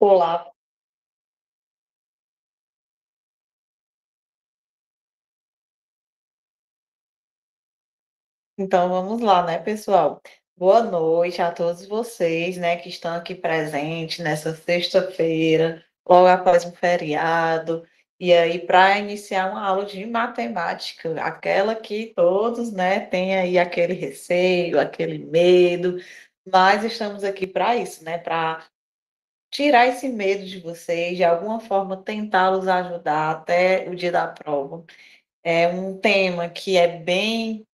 Olá, então vamos lá, né, pessoal? Boa noite a todos vocês, né, que estão aqui presentes nessa sexta-feira, logo após um feriado, e aí para iniciar uma aula de matemática, aquela que todos, né, têm aí aquele receio, aquele medo, mas estamos aqui para isso, né, para tirar esse medo de vocês, de alguma forma tentá-los ajudar até o dia da prova. É um tema que é bem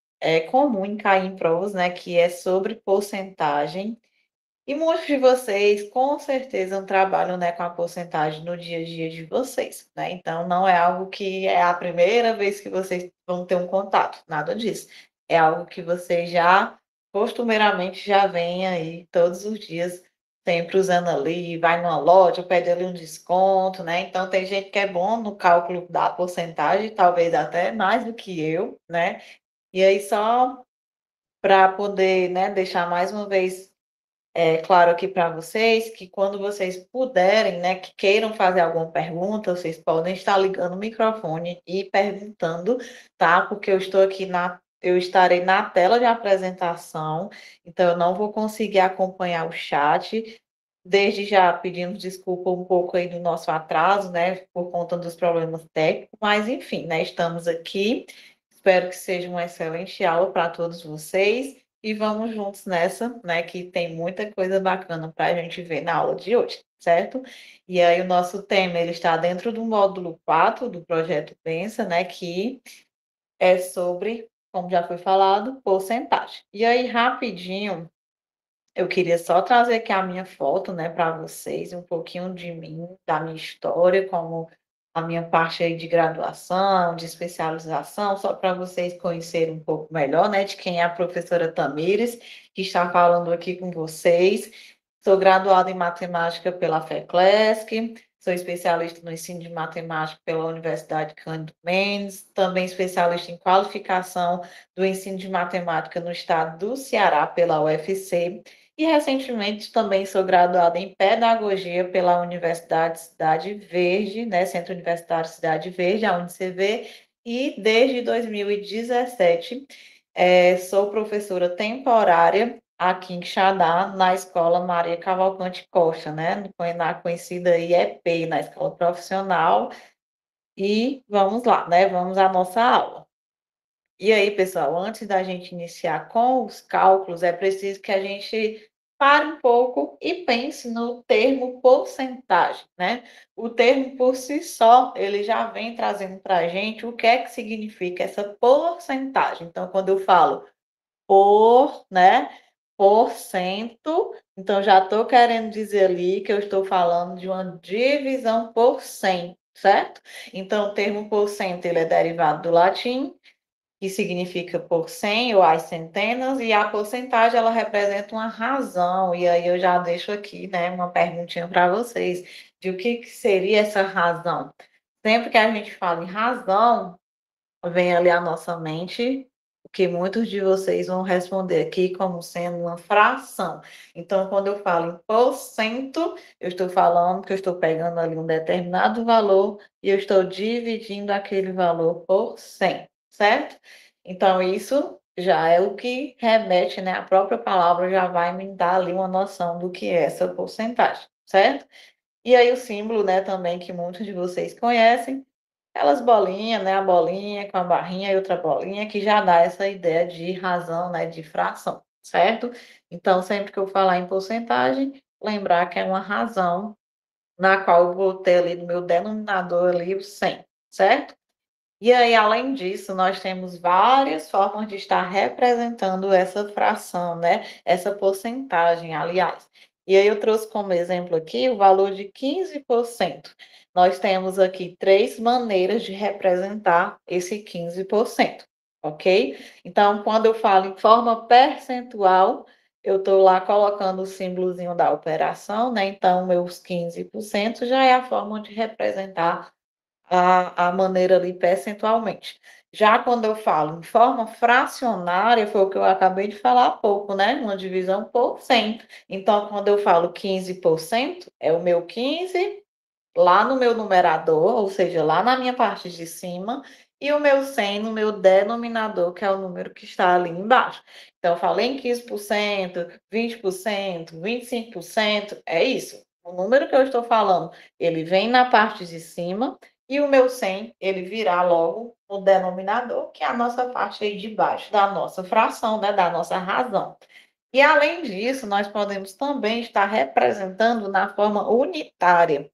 comum em cair em provas, né, que é sobre porcentagem. E muitos de vocês, com certeza, trabalham, né, com a porcentagem no dia a dia de vocês, né? Então, não é algo que é a primeira vez que vocês vão ter um contato, nada disso. É algo que vocês já, costumeiramente, já vêm aí todos os dias, sempre usando ali, vai numa loja, pede ali um desconto, né? Então, tem gente que é bom no cálculo da porcentagem, talvez até mais do que eu, né? E aí, só para poder, né, deixar mais uma vez claro aqui para vocês que quando vocês puderem, né, que queiram fazer alguma pergunta, vocês podem estar ligando o microfone e perguntando, tá? Porque eu estarei na tela de apresentação, então eu não vou conseguir acompanhar o chat. Desde já pedimos desculpa um pouco aí do nosso atraso, né, por conta dos problemas técnicos, mas enfim, né, estamos aqui. Espero que seja uma excelente aula para todos vocês e vamos juntos nessa, né, que tem muita coisa bacana para a gente ver na aula de hoje, certo? E aí o nosso tema, ele está dentro do módulo 4 do projeto Pensa, né, que é sobre, como já foi falado, porcentagem. E aí, rapidinho, eu queria só trazer aqui a minha foto, né, para vocês, um pouquinho de mim, da minha história, como a minha parte aí de graduação, de especialização, só para vocês conhecerem um pouco melhor, né, de quem é a professora Tamires, que está falando aqui com vocês. Sou graduada em matemática pela FECLESC, sou especialista no ensino de matemática pela Universidade Cândido Mendes, também especialista em qualificação do ensino de matemática no estado do Ceará pela UFC. E recentemente também sou graduada em Pedagogia pela Universidade Cidade Verde, né, Centro Universitário Cidade Verde, a UniCV, e desde 2017 sou professora temporária aqui em Quixadá, na Escola Maria Cavalcante Costa, né, na conhecida aí EPEI, na Escola Profissional. E vamos lá, né, vamos à nossa aula. E aí, pessoal, antes da gente iniciar com os cálculos, é preciso que a gente pare um pouco e pense no termo porcentagem, né? O termo por si só, ele já vem trazendo para a gente o que é que significa essa porcentagem. Então, quando eu falo né, por cento, então já estou querendo dizer ali que eu estou falando de uma divisão por 100, certo? Então, o termo por cento, ele é derivado do latim, que significa por 100 ou as centenas, e a porcentagem ela representa uma razão. E aí eu já deixo aqui, né, uma perguntinha para vocês, de o que seria essa razão. Sempre que a gente fala em razão, vem ali à nossa mente o que muitos de vocês vão responder aqui como sendo uma fração. Então, quando eu falo em porcento, eu estou falando que eu estou pegando ali um determinado valor e eu estou dividindo aquele valor por 100, certo? Então, isso já é o que remete, né? A própria palavra já vai me dar ali uma noção do que é essa porcentagem, certo? E aí o símbolo, né, também que muitos de vocês conhecem, aquelas bolinhas, né, a bolinha com a barrinha e outra bolinha, que já dá essa ideia de razão, né, de fração, certo? Então, sempre que eu falar em porcentagem, lembrar que é uma razão na qual eu vou ter ali no meu denominador ali o 100, certo? E aí, além disso, nós temos várias formas de estar representando essa fração, né? Essa porcentagem, aliás. E aí eu trouxe como exemplo aqui o valor de 15%. Nós temos aqui três maneiras de representar esse 15%, ok? Então, quando eu falo em forma percentual, eu estou lá colocando o símbolozinho da operação, né? Então, meus 15% já é a forma de representar a maneira ali percentualmente. Já quando eu falo em forma fracionária, foi o que eu acabei de falar há pouco, né, uma divisão por 100. Então, quando eu falo 15%, é o meu 15 lá no meu numerador, ou seja, lá na minha parte de cima, e o meu 100 no meu denominador, que é o número que está ali embaixo. Então, eu falei em 15%, 20%, 25%, é isso. O número que eu estou falando, ele vem na parte de cima, e o meu 100, ele virá logo no denominador, que é a nossa parte aí de baixo, da nossa fração, né, da nossa razão. E além disso, nós podemos também estar representando na forma unitária.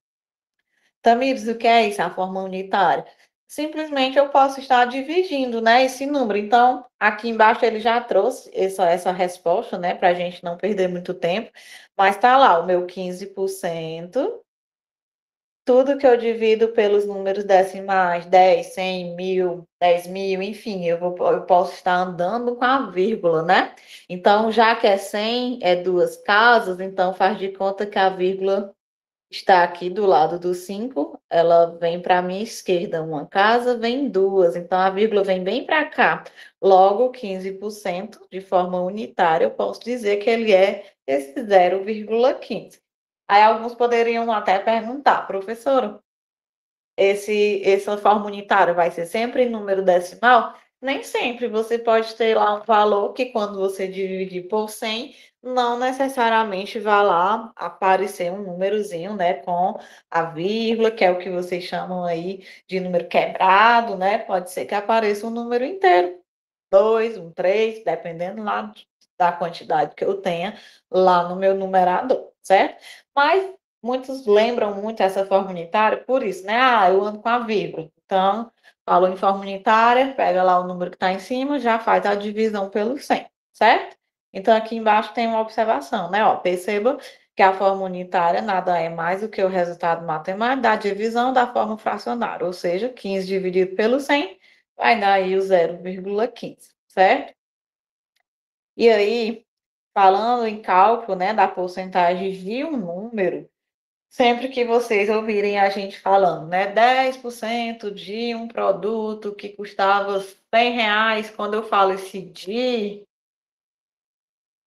Tamires, o que é isso, a forma unitária? Simplesmente eu posso estar dividindo, né, esse número. Então, aqui embaixo ele já trouxe essa resposta, né, para a gente não perder muito tempo, mas está lá o meu 15%, tudo que eu divido pelos números decimais, 10, 100, 1000, 10.000, enfim, eu posso estar andando com a vírgula, né? Então, já que é 100, é duas casas, então faz de conta que a vírgula está aqui do lado do 5, ela vem para a minha esquerda. Uma casa vem duas, então a vírgula vem bem para cá. Logo, 15%, de forma unitária, eu posso dizer que ele é esse 0,15. Aí alguns poderiam até perguntar, professora, essa forma unitária vai ser sempre em número decimal? Nem sempre. Você pode ter lá um valor que, quando você dividir por 100, não necessariamente vai lá aparecer um númerozinho, né, com a vírgula, que é o que vocês chamam aí de número quebrado, né? Pode ser que apareça um número inteiro, 2, um 3, dependendo lá da quantidade que eu tenha lá no meu numerador, certo? Mas muitos lembram muito essa forma unitária por isso, né? Ah, eu ando com a vírgula. Então, falou em forma unitária, pega lá o número que está em cima, já faz a divisão pelo 100, certo? Então, aqui embaixo tem uma observação, né? Ó, perceba que a forma unitária nada é mais do que o resultado matemático da divisão da forma fracionária, ou seja, 15 dividido pelo 100 vai dar aí o 0,15, certo? E aí, falando em cálculo, né, da porcentagem de um número, sempre que vocês ouvirem a gente falando, né, 10% de um produto que custava R$ 100, quando eu falo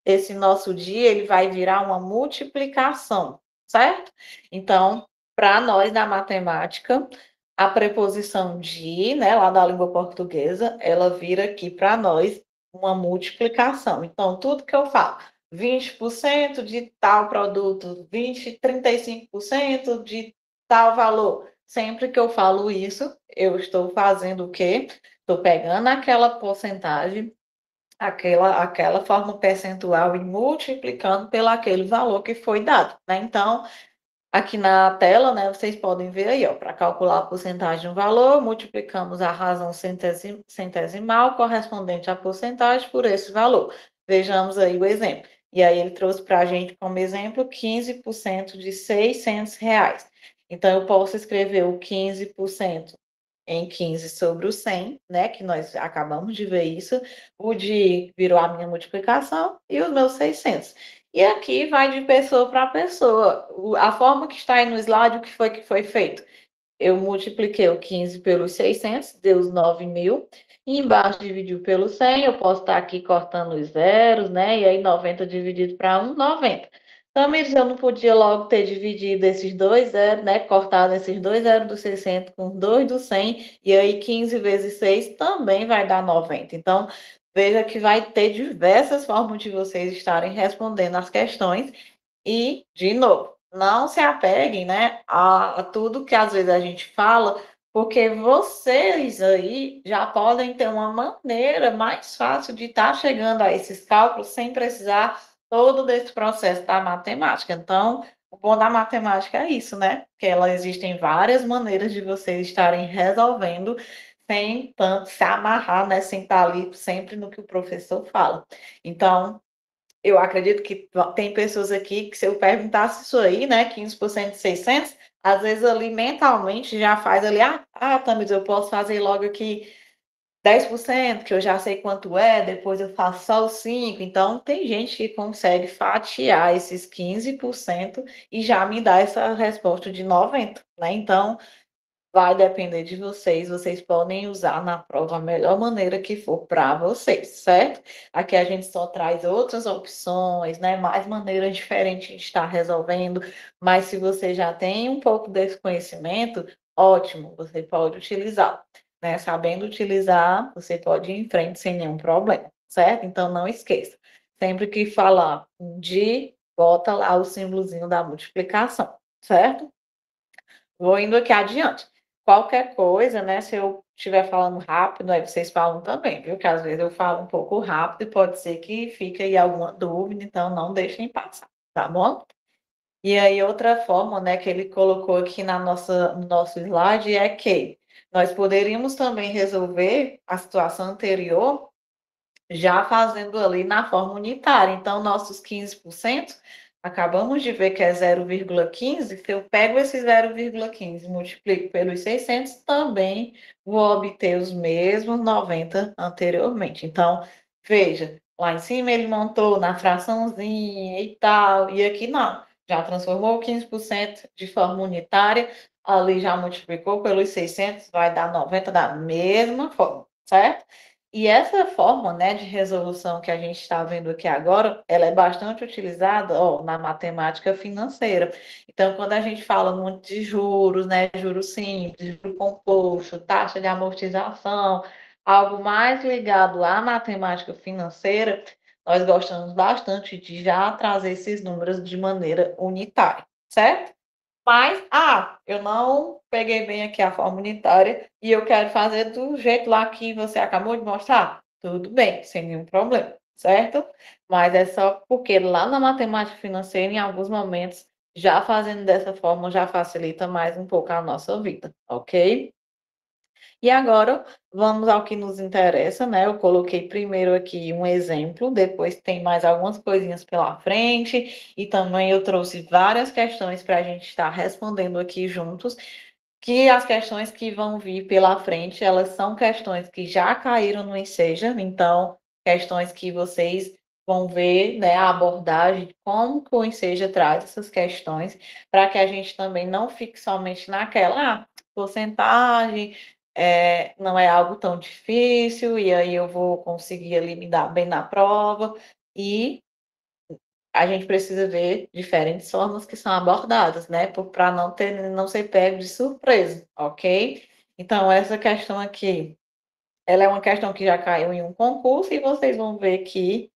esse nosso dia, ele vai virar uma multiplicação, certo? Então, para nós da matemática, a preposição de, né, lá da língua portuguesa, ela vira aqui para nós uma multiplicação. Então, tudo que eu falo, 20% de tal produto, 35% de tal valor. Sempre que eu falo isso, eu estou fazendo o quê? Estou pegando aquela porcentagem, aquela forma percentual e multiplicando pelo aquele valor que foi dado, né? Então, aqui na tela, né, vocês podem ver aí, ó, para calcular a porcentagem de um valor, multiplicamos a razão centesimal correspondente à porcentagem por esse valor. Vejamos aí o exemplo. E aí ele trouxe para a gente como exemplo 15% de R$ 600. Então, eu posso escrever o 15% em 15 sobre o 100, né, que nós acabamos de ver isso, o de virou a minha multiplicação e os meus 600. E aqui vai de pessoa para pessoa. A forma que está aí no slide, o que foi feito? Eu multipliquei o 15 pelos 600, deu os 9.000. E embaixo dividiu pelo 100, eu posso estar aqui cortando os zeros, né? E aí 90 dividido para 1, 90. Também eu não podia logo ter dividido esses dois zeros, né? Cortado esses dois zeros do 600 com os dois do 100. E aí 15 vezes 6 também vai dar 90. Então, veja que vai ter diversas formas de vocês estarem respondendo as questões. E, de novo, não se apeguem, né, a tudo que às vezes a gente fala, porque vocês aí já podem ter uma maneira mais fácil de estar chegando a esses cálculos sem precisar todo desse processo da matemática. Então, o bom da matemática é isso, né? Que ela existem várias maneiras de vocês estarem resolvendo sem tanto se amarrar, né? Sem estar ali sempre no que o professor fala. Então, eu acredito que tem pessoas aqui que, se eu perguntasse isso aí, né, 15% de 600, às vezes ali mentalmente já faz ali, Thames, eu posso fazer logo aqui 10%, que eu já sei quanto é, depois eu faço só os 5%. Então, tem gente que consegue fatiar esses 15% e já me dá essa resposta de 90%, né? Então, vai depender de vocês, vocês podem usar na prova a melhor maneira que for para vocês, certo? Aqui a gente só traz outras opções, né, mais maneiras diferentes de estar resolvendo, mas se você já tem um pouco desse conhecimento, ótimo, você pode utilizar, né? Sabendo utilizar, você pode ir em frente sem nenhum problema, certo? Então não esqueça, sempre que falar de, bota lá o símbolozinho da multiplicação, certo? Vou indo aqui adiante. Qualquer coisa, né, se eu estiver falando rápido, aí vocês falam também, viu, que às vezes eu falo um pouco rápido e pode ser que fique aí alguma dúvida, então não deixem passar, tá bom? E aí outra forma, né, que ele colocou aqui na no nosso slide é que nós poderíamos também resolver a situação anterior já fazendo ali na forma unitária. Então, nossos 15%, acabamos de ver que é 0,15, se eu pego esse 0,15 e multiplico pelos 600, também vou obter os mesmos 90 anteriormente. Então, veja, lá em cima ele montou na fraçãozinha e tal, e aqui não. Já transformou 15% de forma unitária, ali já multiplicou pelos 600, vai dar 90 da mesma forma, certo? E essa forma, né, de resolução que a gente está vendo aqui agora, ela é bastante utilizada, ó, na matemática financeira. Então, quando a gente fala muito de juros, né, juros simples, juro composto, taxa de amortização, algo mais ligado à matemática financeira, nós gostamos bastante de já trazer esses números de maneira unitária, certo? Mas, eu não peguei bem aqui a forma unitária e eu quero fazer do jeito lá que você acabou de mostrar. Tudo bem, sem nenhum problema, certo? Mas é só porque lá na matemática financeira, em alguns momentos, já fazendo dessa forma, já facilita mais um pouco a nossa vida, ok? E agora vamos ao que nos interessa, né? Eu coloquei primeiro aqui um exemplo, depois tem mais algumas coisinhas pela frente, e também eu trouxe várias questões para a gente estar respondendo aqui juntos, que as questões que vão vir pela frente, elas são questões que já caíram no Enseja, então, questões que vocês vão ver, né, a abordagem, como que o Enseja traz essas questões, para que a gente também não fique somente naquela, porcentagem, não é algo tão difícil, e aí eu vou conseguir ali me dar bem na prova, e a gente precisa ver diferentes formas que são abordadas, né, para não ser pego de surpresa, ok? Então essa questão aqui, ela é uma questão que já caiu em um concurso e vocês vão ver que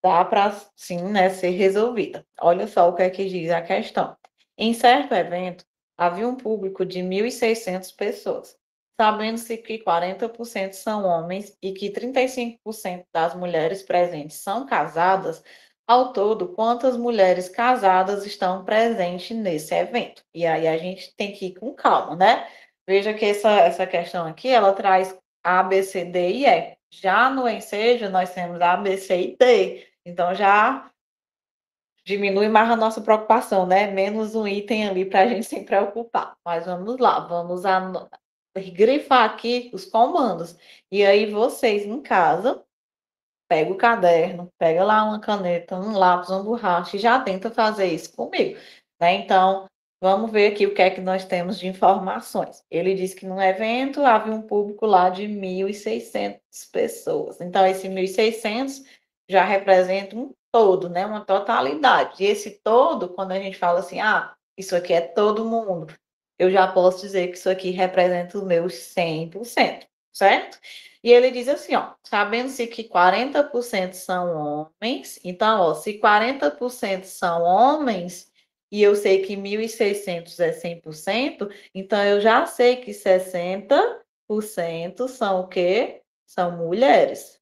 dá para sim, né, ser resolvida. Olha só o que é que diz a questão. Em certo evento, havia um público de 1.600 pessoas. Sabendo-se que 40% são homens e que 35% das mulheres presentes são casadas, ao todo, quantas mulheres casadas estão presentes nesse evento? E aí a gente tem que ir com calma, né? Veja que essa questão aqui, ela traz A, B, C, D e E. Já no ensejo, nós temos A, B, C e D. Então já diminui mais a nossa preocupação, né? Menos um item ali para a gente se preocupar. Mas vamos lá, vamos grifar aqui os comandos. E aí vocês em casa, pega o caderno, pega lá uma caneta, um lápis, uma borracha e já tenta fazer isso comigo, né? Então, vamos ver aqui o que é que nós temos de informações. Ele disse que no evento havia um público lá de 1.600 pessoas. Então, esse 1.600 já representa um todo, né? Uma totalidade. E esse todo, quando a gente fala assim, isso aqui é todo mundo, eu já posso dizer que isso aqui representa os meus 100%, certo? E ele diz assim, ó, sabendo-se que 40% são homens, então, ó, se 40% são homens, e eu sei que 1.600 é 100%, então eu já sei que 60% são o quê? São mulheres,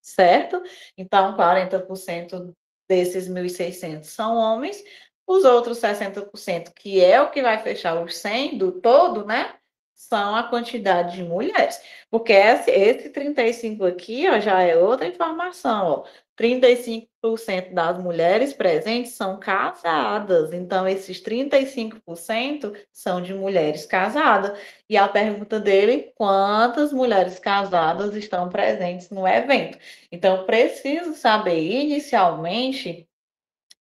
certo? Então, 40% desses 1.600 são homens, os outros 60%, que é o que vai fechar os 100 do todo, né? São a quantidade de mulheres. Porque esse 35 aqui, ó, já é outra informação, ó. 35% das mulheres presentes são casadas. Então, esses 35% são de mulheres casadas. E a pergunta dele, quantas mulheres casadas estão presentes no evento? Então, preciso saber inicialmente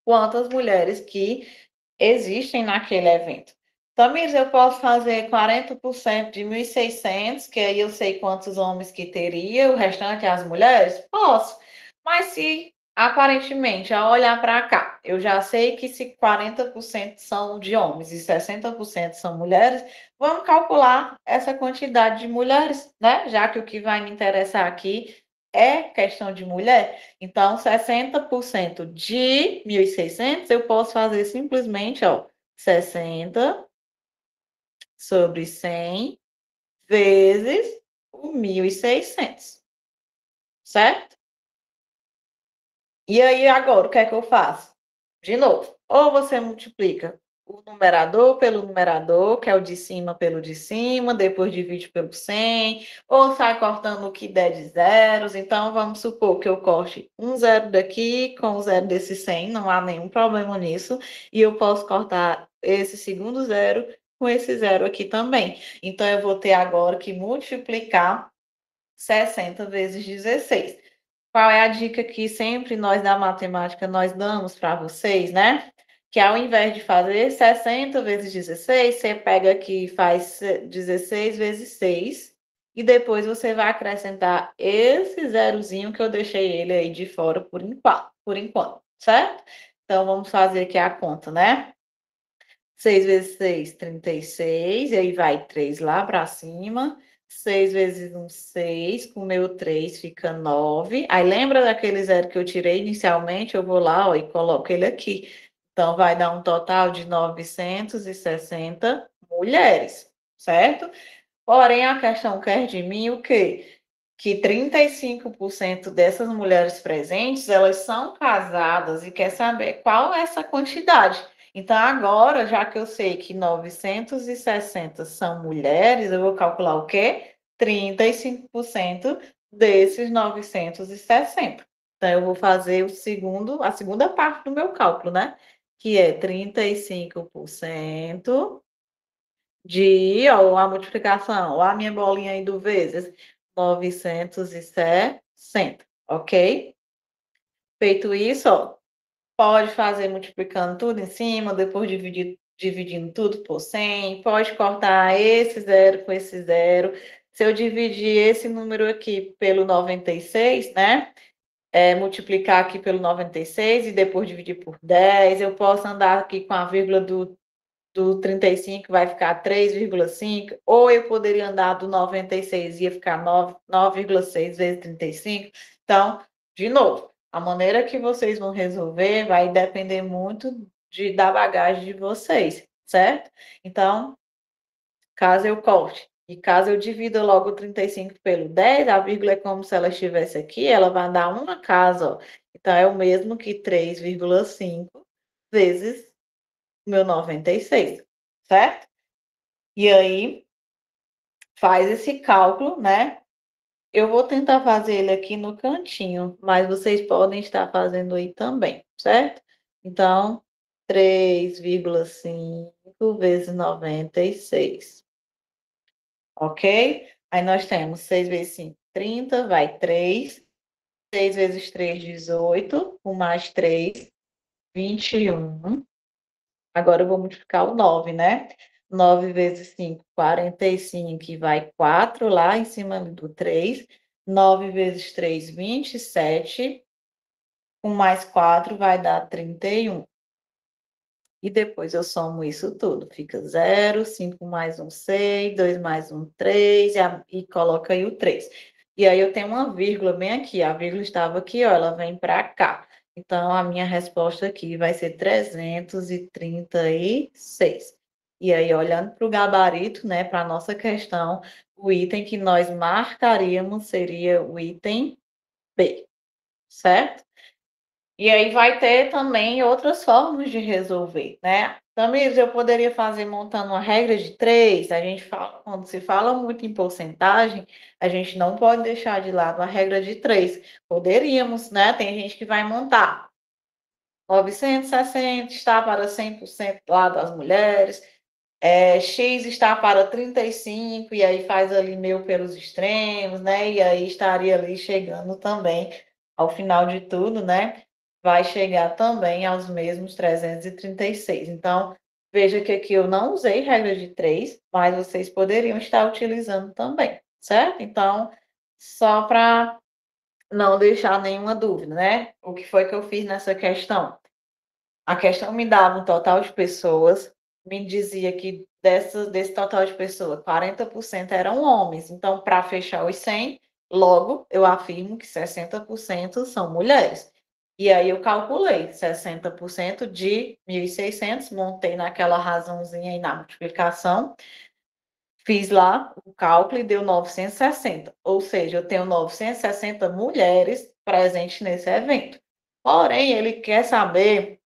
quantas mulheres que existem naquele evento. Tamires, eu posso fazer 40% de 1.600, que aí eu sei quantos homens que teria, o restante é as mulheres? Posso. Mas se, aparentemente, ao olhar para cá, eu já sei que se 40% são de homens e 60% são mulheres, vamos calcular essa quantidade de mulheres, né? Já que o que vai me interessar aqui é questão de mulher. Então, 60% de 1.600, eu posso fazer simplesmente, ó, 60 sobre 100 vezes o 1.600, certo? E aí, agora, o que é que eu faço? De novo, ou você multiplica o numerador pelo numerador, que é o de cima pelo de cima, depois divide pelo 100, ou sai cortando o que der de zeros. Então, vamos supor que eu corte um zero daqui com o zero desse 100, não há nenhum problema nisso, e eu posso cortar esse segundo zero com esse zero aqui também. Então, eu vou ter agora que multiplicar 60 vezes 16. Qual é a dica que sempre nós da matemática nós damos para vocês, né? Que ao invés de fazer 60 vezes 16, você pega aqui e faz 16 vezes 6 e depois você vai acrescentar esse zerozinho que eu deixei ele aí de fora por enquanto, certo? Então vamos fazer aqui a conta, né? 6 vezes 6, 36, e aí vai 3 lá para cima. 6 vezes 1, 6, com o meu 3 fica 9. Aí lembra daquele zero que eu tirei inicialmente? Eu vou lá, ó, e coloco ele aqui. Então, vai dar um total de 960 mulheres, certo? Porém, a questão quer de mim o quê? Que 35% dessas mulheres presentes, elas são casadas e quer saber qual é essa quantidade. Então, agora, já que eu sei que 960 são mulheres, eu vou calcular o quê? 35% desses 960. Então, eu vou fazer a segunda parte do meu cálculo, né? Que é 35% de, ó, a multiplicação, ó, a minha bolinha aí do vezes 960, ok? Feito isso, ó, pode fazer multiplicando tudo em cima, depois dividindo tudo por 100, pode cortar esse zero com esse zero. Se eu dividir esse número aqui pelo 96, né? Multiplicar aqui pelo 96 e depois dividir por 10, eu posso andar aqui com a vírgula do 35 vai ficar 3,5, ou eu poderia andar do 96 ia ficar 9,6 vezes 35. Então, de novo, a maneira que vocês vão resolver vai depender muito da bagagem de vocês, certo? Então, caso eu corte e caso eu divida logo o 35 pelo 10, a vírgula é como se ela estivesse aqui, ela vai dar uma casa, ó. Então, é o mesmo que 3,5 vezes meu 96, certo? E aí, faz esse cálculo, né? Eu vou tentar fazer ele aqui no cantinho, mas vocês podem estar fazendo aí também, certo? Então, 3,5 vezes 96, ok? Aí nós temos 6 vezes 5, 30, vai 3. 6 vezes 3, 18, com mais 3, 21. Agora eu vou multiplicar o 9, né? 9 vezes 5, 45, e vai 4 lá em cima do 3. 9 vezes 3, 27. Com mais 4 vai dar 31. E depois eu somo isso tudo. Fica 0, 5 mais 1, 6, 2 mais 1, 3, e coloca aí o 3. E aí eu tenho uma vírgula bem aqui. A vírgula estava aqui, ó, ela vem para cá. Então, a minha resposta aqui vai ser 336. E aí, olhando para o gabarito, né, para a nossa questão, o item que nós marcaríamos seria o item B, certo? E aí vai ter também outras formas de resolver, né? Tamires, eu poderia fazer montando uma regra de 3. A gente fala, quando se fala muito em porcentagem, a gente não pode deixar de lado a regra de 3. Poderíamos, né? Tem gente que vai montar 960 está para 100% lá das mulheres, X está para 35, e aí faz ali meio pelos extremos, né? E aí estaria ali chegando também, ao final de tudo, né? Vai chegar também aos mesmos 336. Então, Veja que aqui eu não usei regra de 3, mas vocês poderiam estar utilizando também, certo? Então, só para não deixar nenhuma dúvida, né? O que foi que eu fiz nessa questão? A questão me dava um total de pessoas, me dizia que desse total de pessoas, 40% eram homens. Então, para fechar os 100, logo eu afirmo que 60% são mulheres. E aí eu calculei 60% de 1.600, montei naquela razãozinha aí na multiplicação, fiz lá o cálculo e deu 960. Ou seja, eu tenho 960 mulheres presentes nesse evento. Porém, ele quer saber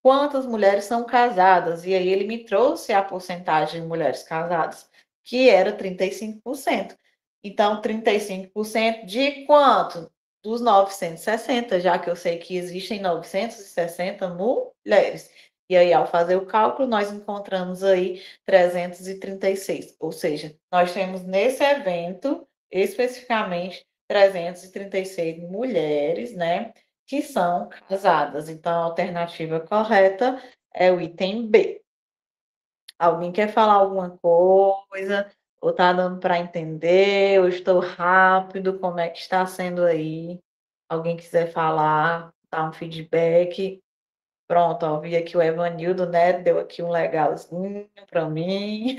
quantas mulheres são casadas, e aí ele me trouxe a porcentagem de mulheres casadas, que era 35%. Então, 35% de quanto? Dos 960, já que eu sei que existem 960 mulheres. E aí, ao fazer o cálculo, nós encontramos aí 336. Ou seja, nós temos nesse evento, especificamente, 336 mulheres, né? Que são casadas. Então, a alternativa correta é o item B. Alguém quer falar alguma coisa? Ou tá dando para entender? Ou estou rápido? Como é que está sendo aí? Alguém quiser falar, dar um feedback? Pronto, ó, vi aqui o Evanildo, né? Deu aqui um legalzinho para mim.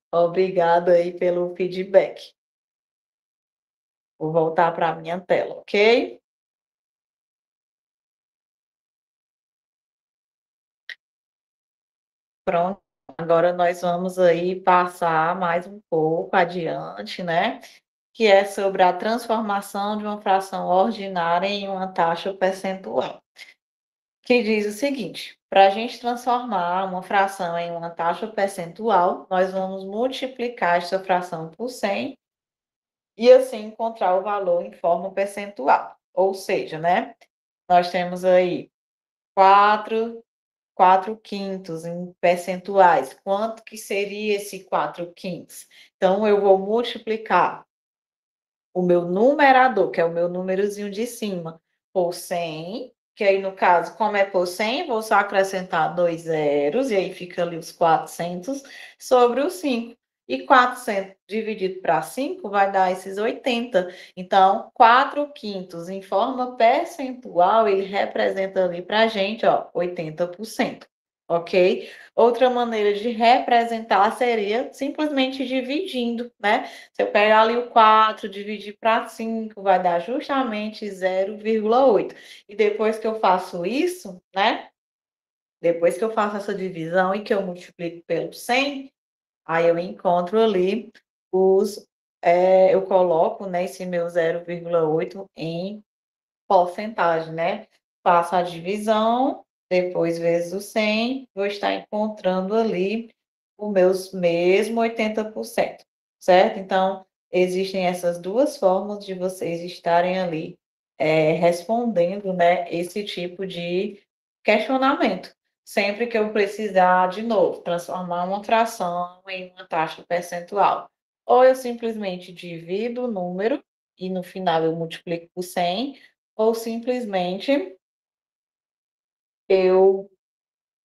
Obrigado aí pelo feedback. Vou voltar para a minha tela, ok? Pronto, agora nós vamos aí passar mais um pouco adiante, né? Que é sobre a transformação de uma fração ordinária em uma taxa percentual. Que diz o seguinte: para a gente transformar uma fração em uma taxa percentual, nós vamos multiplicar essa fração por 100 e assim encontrar o valor em forma percentual. Ou seja, né? Nós temos aí 4/4 em percentuais. Quanto que seria esse 4/5? Então, eu vou multiplicar o meu numerador, que é o meu númerozinho de cima, por 100, que aí, no caso, como é por 100, vou só acrescentar 2 zeros, e aí fica ali os 400 sobre os 5. E 400 dividido para 5 vai dar esses 80. Então, 4/5 em forma percentual, ele representa ali para a gente, ó, 80%. Ok? Outra maneira de representar seria simplesmente dividindo, né? Se eu pegar ali o 4, dividir para 5, vai dar justamente 0,8. E depois que eu faço isso, né? Depois que eu faço essa divisão e que eu multiplico pelo 100, aí eu encontro ali os. Eu coloco, né, esse meu 0,8 em porcentagem, né? Faço a divisão, depois vezes o 100, vou estar encontrando ali os meus mesmo 80%, certo? Então, existem essas duas formas de vocês estarem ali respondendo, né, esse tipo de questionamento. Sempre que eu precisar, de novo, transformar uma fração em uma taxa percentual. Ou eu simplesmente divido o número e no final eu multiplico por 100, ou simplesmente eu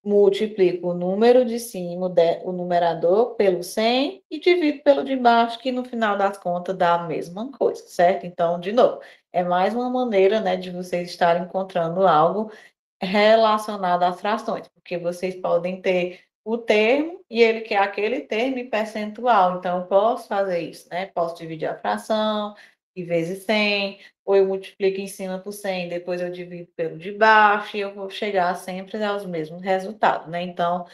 multiplico o número de cima, o numerador, pelo 100 e divido pelo de baixo, que no final das contas dá a mesma coisa, certo? Então, de novo, é mais uma maneira, né, de vocês estarem encontrando algo relacionado às frações, porque vocês podem ter o termo e ele quer aquele termo em percentual. Então, eu posso fazer isso, né? Posso dividir a fração e vezes 100, ou eu multiplico em cima por 100, depois eu divido pelo de baixo e eu vou chegar sempre aos mesmos resultados, né? Então,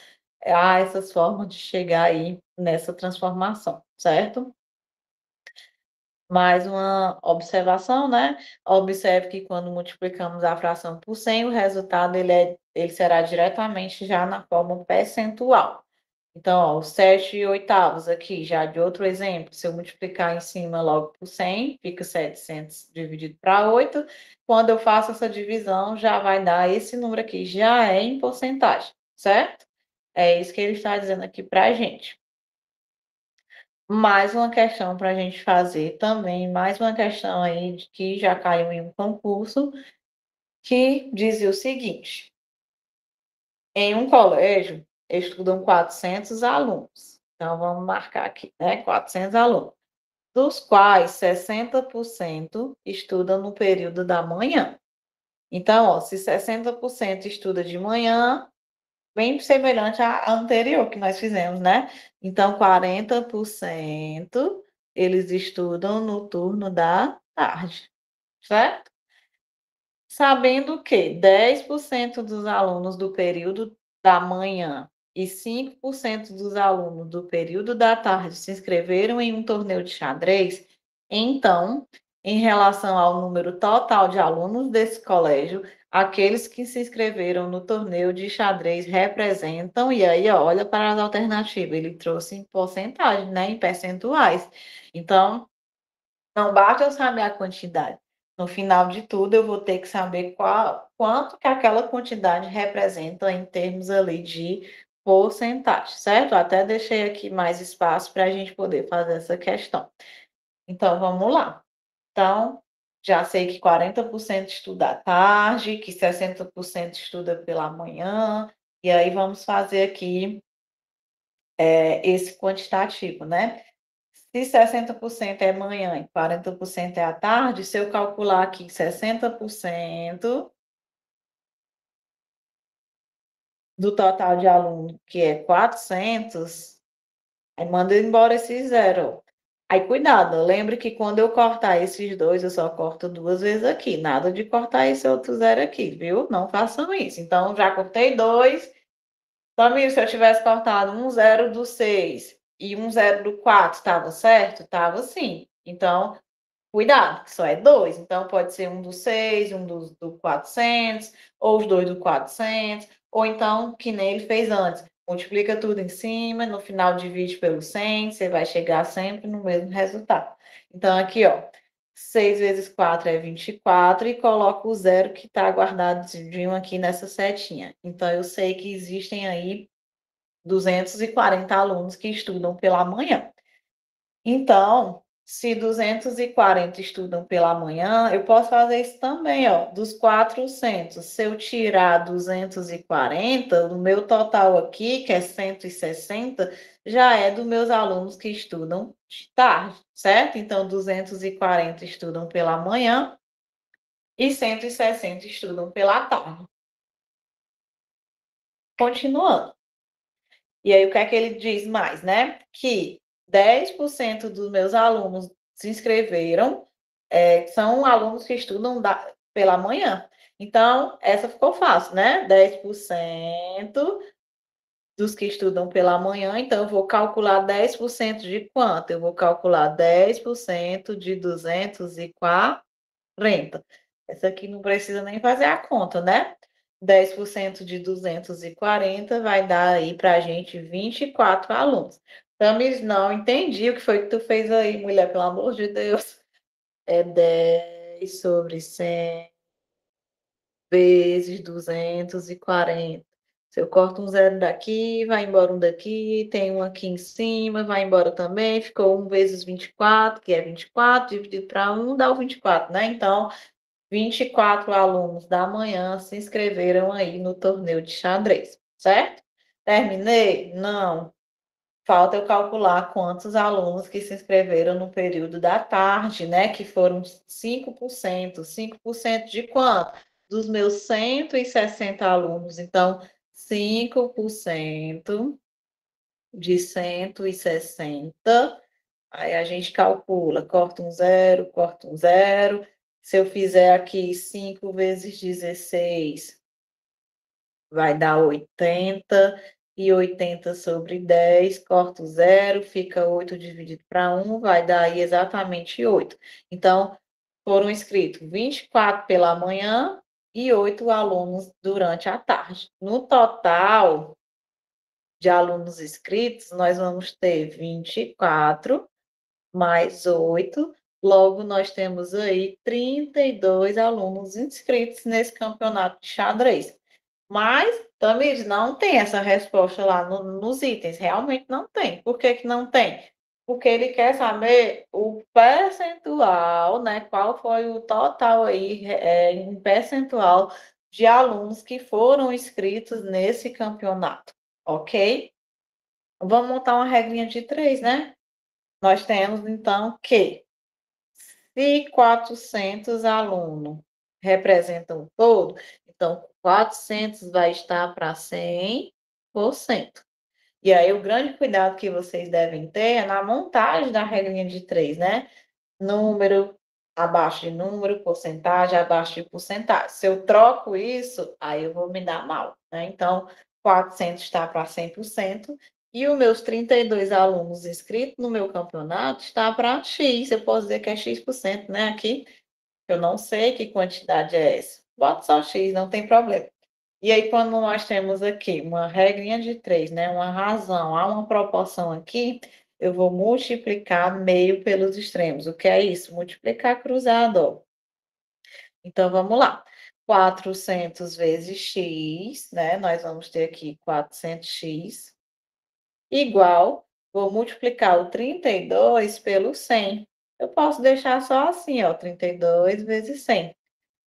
há essas formas de chegar aí nessa transformação, certo? Mais uma observação, né? Observe que quando multiplicamos a fração por 100, o resultado ele será diretamente já na forma percentual. Então, ó, 7/8 aqui, já de outro exemplo, se eu multiplicar em cima logo por 100, fica 700 dividido para 8. Quando eu faço essa divisão, já vai dar esse número aqui, já é em porcentagem, certo? É isso que ele está dizendo aqui para a gente. Mais uma questão para a gente fazer também, mais uma questão aí de que já caiu em um concurso, que dizia o seguinte: em um colégio estudam 400 alunos. Então, vamos marcar aqui, né? 400 alunos, dos quais 60% estudam no período da manhã. Então, ó, se 60% estuda de manhã, bem semelhante à anterior que nós fizemos, né? Então, 40% eles estudam no turno da tarde, certo? Sabendo que 10% dos alunos do período da manhã e 5% dos alunos do período da tarde se inscreveram em um torneio de xadrez, então, em relação ao número total de alunos desse colégio, aqueles que se inscreveram no torneio de xadrez representam, e aí, ó, olha para as alternativas, ele trouxe em porcentagem, né, em percentuais. Então, não basta eu saber a quantidade. No final de tudo, eu vou ter que saber quanto que aquela quantidade representa em termos ali de porcentagem, certo? Até deixei aqui mais espaço para a gente poder fazer essa questão. Então, vamos lá. Então, já sei que 40% estuda à tarde, que 60% estuda pela manhã, e aí vamos fazer aqui esse quantitativo, né? Se 60% é manhã e 40% é à tarde, se eu calcular aqui 60% do total de aluno, que é 400, aí manda embora esse zero. Aí, cuidado, lembre que quando eu cortar esses dois, eu só corto 2 vezes aqui, nada de cortar esse outro zero aqui, viu? Não façam isso. Então, já cortei 2. Tamir, se eu tivesse cortado um zero do 6 e um zero do 4, estava certo? Estava sim. Então, cuidado, que só é 2. Então, pode ser um do 6, um do 400, ou os dois do 400, ou então, que nem ele fez antes. Multiplica tudo em cima, no final divide pelo 100, você vai chegar sempre no mesmo resultado. Então, aqui, ó, 6 vezes 4 é 24 e coloco o zero que está guardadinho aqui nessa setinha. Então, eu sei que existem aí 240 alunos que estudam pela manhã. Então, se 240 estudam pela manhã, eu posso fazer isso também, ó, dos 400. Se eu tirar 240, o meu total aqui, que é 160, já é dos meus alunos que estudam de tarde, certo? Então, 240 estudam pela manhã e 160 estudam pela tarde. Continuando. E aí, o que é que ele diz mais, né? Que 10% dos meus alunos se inscreveram, são alunos que estudam pela manhã. Então, essa ficou fácil, né? 10% dos que estudam pela manhã, então eu vou calcular 10% de quanto? Eu vou calcular 10% de 240. Essa aqui não precisa nem fazer a conta, né? 10% de 240 vai dar aí para a gente 24 alunos. Tamis, não entendi o que foi que tu fez aí, mulher, pelo amor de Deus. É 10 sobre 100 vezes 240. Se eu corto um zero daqui, vai embora um daqui, tem um aqui em cima, vai embora também, ficou 1 vezes 24, que é 24, dividido para 1 dá o 24, né? Então, 24 alunos da manhã se inscreveram aí no torneio de xadrez, certo? Terminei? Não. Falta eu calcular quantos alunos que se inscreveram no período da tarde, né? Que foram 5%. 5% de quanto? Dos meus 160 alunos. Então, 5% de 160. Aí a gente calcula, corta um zero, corta um zero. Se eu fizer aqui 5 vezes 16, vai dar 80. E 80 sobre 10, corta o zero, fica 8 dividido para 1, vai dar aí exatamente 8. Então, foram inscritos 24 pela manhã e 8 alunos durante a tarde. No total de alunos inscritos, nós vamos ter 24 mais 8. Logo, nós temos aí 32 alunos inscritos nesse campeonato de xadrez. Mas, Tamires, não tem essa resposta lá nos itens. Realmente não tem. Por que que não tem? Porque ele quer saber o percentual, né? Qual foi o total aí, em percentual de alunos que foram inscritos nesse campeonato. ok? Vamos montar uma regrinha de 3, né? Nós temos, então, que se 400 alunos representam o todo, então 400 vai estar para 100%. E aí, o grande cuidado que vocês devem ter é na montagem da regrinha de 3, né? Número abaixo de número, porcentagem abaixo de porcentagem. Se eu troco isso, aí eu vou me dar mal, né? Então, 400 está para 100% e os meus 32 alunos inscritos no meu campeonato está para X. Eu posso dizer que é X%, né? Aqui, eu não sei que quantidade é essa. Bota só X, não tem problema. E aí, quando nós temos aqui uma regrinha de 3, né? Uma razão, há uma proporção aqui, eu vou multiplicar meio pelos extremos. O que é isso? Multiplicar cruzado, ó. Então, vamos lá. 400 vezes x, né? Nós vamos ter aqui 400x, igual, vou multiplicar o 32 pelo 100. Eu posso deixar só assim, ó, 32 vezes 100.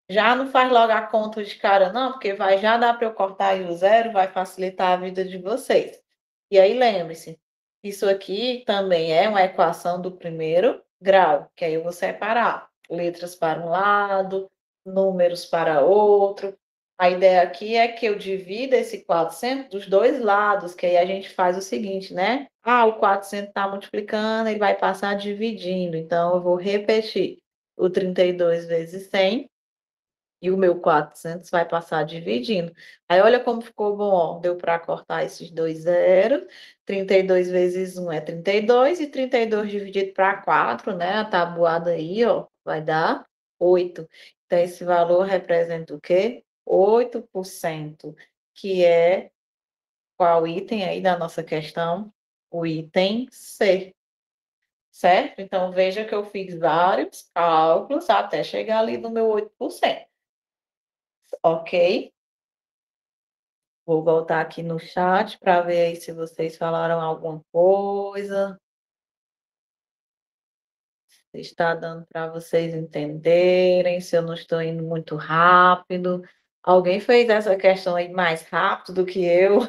Já não faz logo a conta de cara, não, porque vai já dar para eu cortar aí o zero, vai facilitar a vida de vocês. E aí, lembre-se, isso aqui também é uma equação do primeiro grau, que aí eu vou separar letras para um lado, números para outro. A ideia aqui é que eu divida esse 400 dos dois lados, que aí a gente faz o seguinte, né? Ah, o 400 está multiplicando, ele vai passar dividindo. Então, eu vou repetir o 32 vezes 100 e o meu 400 vai passar dividindo. Aí, olha como ficou bom, ó. Deu para cortar esses dois zeros. 32 vezes 1 é 32, e 32 dividido para 4, né? A tabuada aí, ó, vai dar 8. Então, esse valor representa o quê? 8%, que é qual item aí da nossa questão? O item C, certo? Então, veja que eu fiz vários cálculos até chegar ali no meu 8%, ok? Vou voltar aqui no chat para ver aí se vocês falaram alguma coisa. Se está dando para vocês entenderem, se eu não estou indo muito rápido. Alguém fez essa questão aí mais rápido do que eu?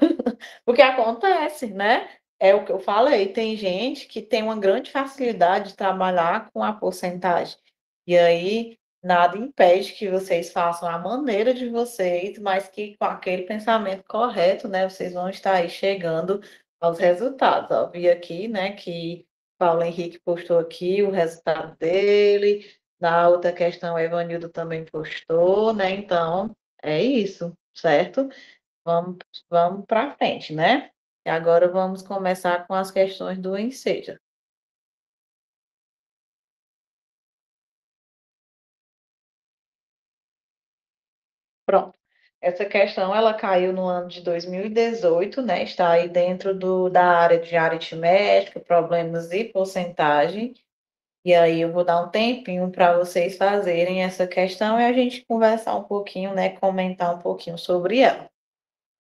O que acontece, né? É o que eu falei, tem gente que tem uma grande facilidade de trabalhar com a porcentagem. E aí, nada impede que vocês façam a maneira de vocês, mas que com aquele pensamento correto, né? Vocês vão estar aí chegando aos resultados. Ó, vi aqui, né, que Paulo Henrique postou aqui o resultado dele. Na outra questão, o Evanildo também postou, né? Então, é isso, certo? Vamos, vamos para frente, né? E agora vamos começar com as questões do Enseja. Pronto. Essa questão ela caiu no ano de 2018, né? Está aí dentro da área de aritmética, problemas e porcentagem. E aí eu vou dar um tempinho para vocês fazerem essa questão e a gente conversar um pouquinho, né? Comentar um pouquinho sobre ela.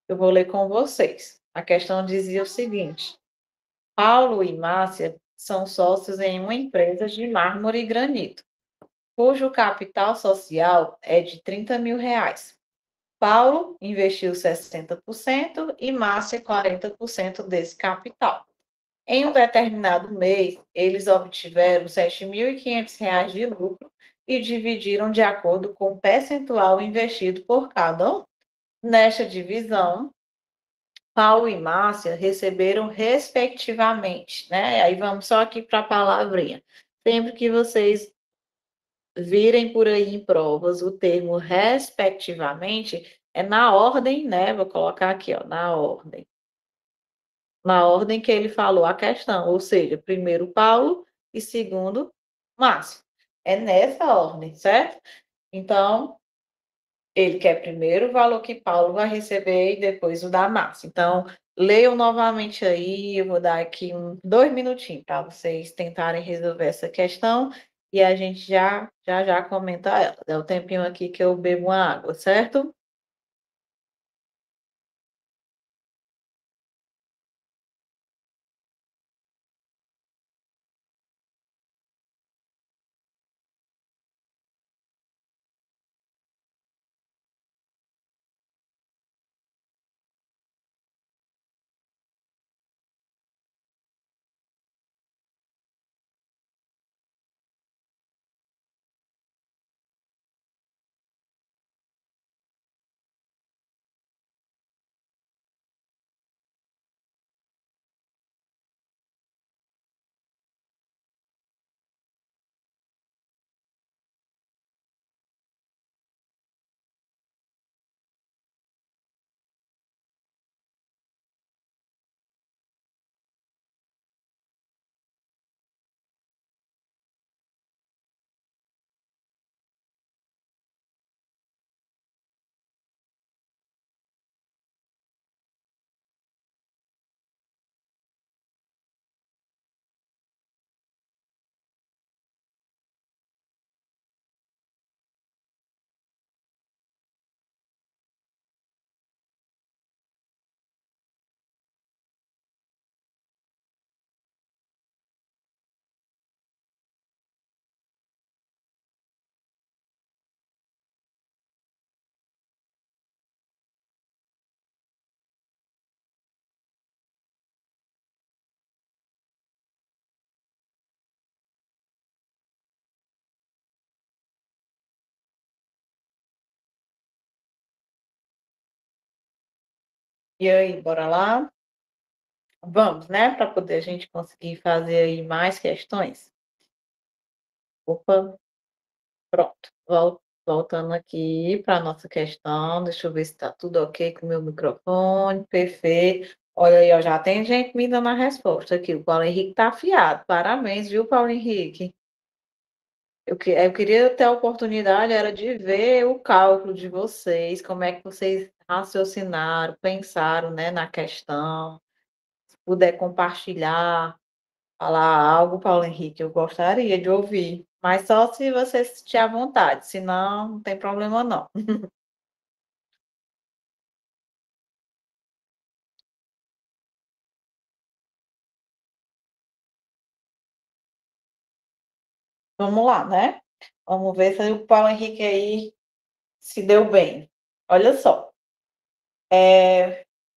Eu vou ler com vocês. A questão dizia o seguinte: Paulo e Márcia são sócios em uma empresa de mármore e granito, cujo capital social é de R$ 30.000. Paulo investiu 60% e Márcia 40% desse capital. Em um determinado mês, eles obtiveram R$ 7.500 de lucro e dividiram de acordo com o percentual investido por cada um. Nesta divisão, Paulo e Márcia receberam respectivamente, né? Aí vamos só aqui para a palavrinha. Sempre que vocês virem por aí em provas o termo respectivamente, é na ordem, né? Vou colocar aqui, ó, na ordem. Na ordem que ele falou a questão, ou seja, primeiro Paulo e segundo Márcio. É nessa ordem, certo? Então, ele quer primeiro o valor que Paulo vai receber e depois o da Márcia. Então, leiam novamente aí, eu vou dar aqui 2 minutinhos para vocês tentarem resolver essa questão e a gente já comenta ela. Dá o tempinho aqui que eu bebo uma água, certo? E aí, bora lá? Vamos, né, para poder a gente conseguir fazer aí mais questões. Opa, pronto. Voltando aqui para a nossa questão, deixa eu ver se está tudo ok com o meu microfone, perfeito. Olha aí, ó, já tem gente me dando a resposta aqui. O Paulo Henrique está afiado. Parabéns, viu, Paulo Henrique? Eu queria ter a oportunidade, era de ver o cálculo de vocês, como é que vocês raciocinaram, pensaram, né, na questão. Se puder compartilhar, falar algo, Paulo Henrique, eu gostaria de ouvir. Mas só se você se sentir à vontade, senão não tem problema não. Vamos lá, né? Vamos ver se o Paulo Henrique aí se deu bem. Olha só,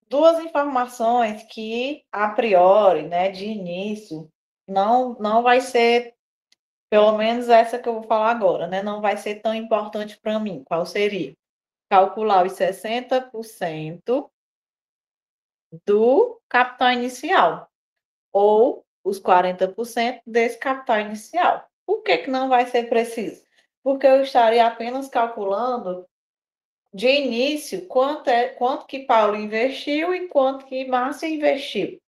duas informações que a priori, né, de início, não vai ser, pelo menos essa que eu vou falar agora, né, não vai ser tão importante para mim. Qual seria? Calcular os 60% do capital inicial, ou os 40% desse capital inicial. Por que que não vai ser preciso? Porque eu estaria apenas calculando de início quanto que Paulo investiu e quanto que Márcia investiu.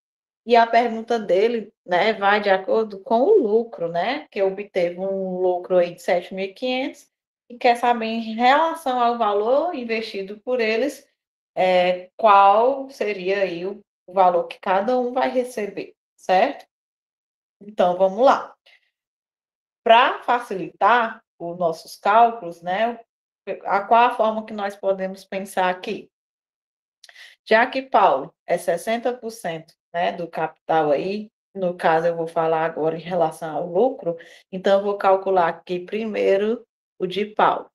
E a pergunta dele, né, vai de acordo com o lucro, né, que obteve um lucro aí de 7.500 e quer saber em relação ao valor investido por eles, qual seria aí o valor que cada um vai receber, certo? Então, vamos lá. Para facilitar os nossos cálculos, né, qual a forma que nós podemos pensar aqui? Já que Paulo é 60%, né, do capital aí, no caso eu vou falar agora em relação ao lucro, então eu vou calcular aqui primeiro o de Paulo.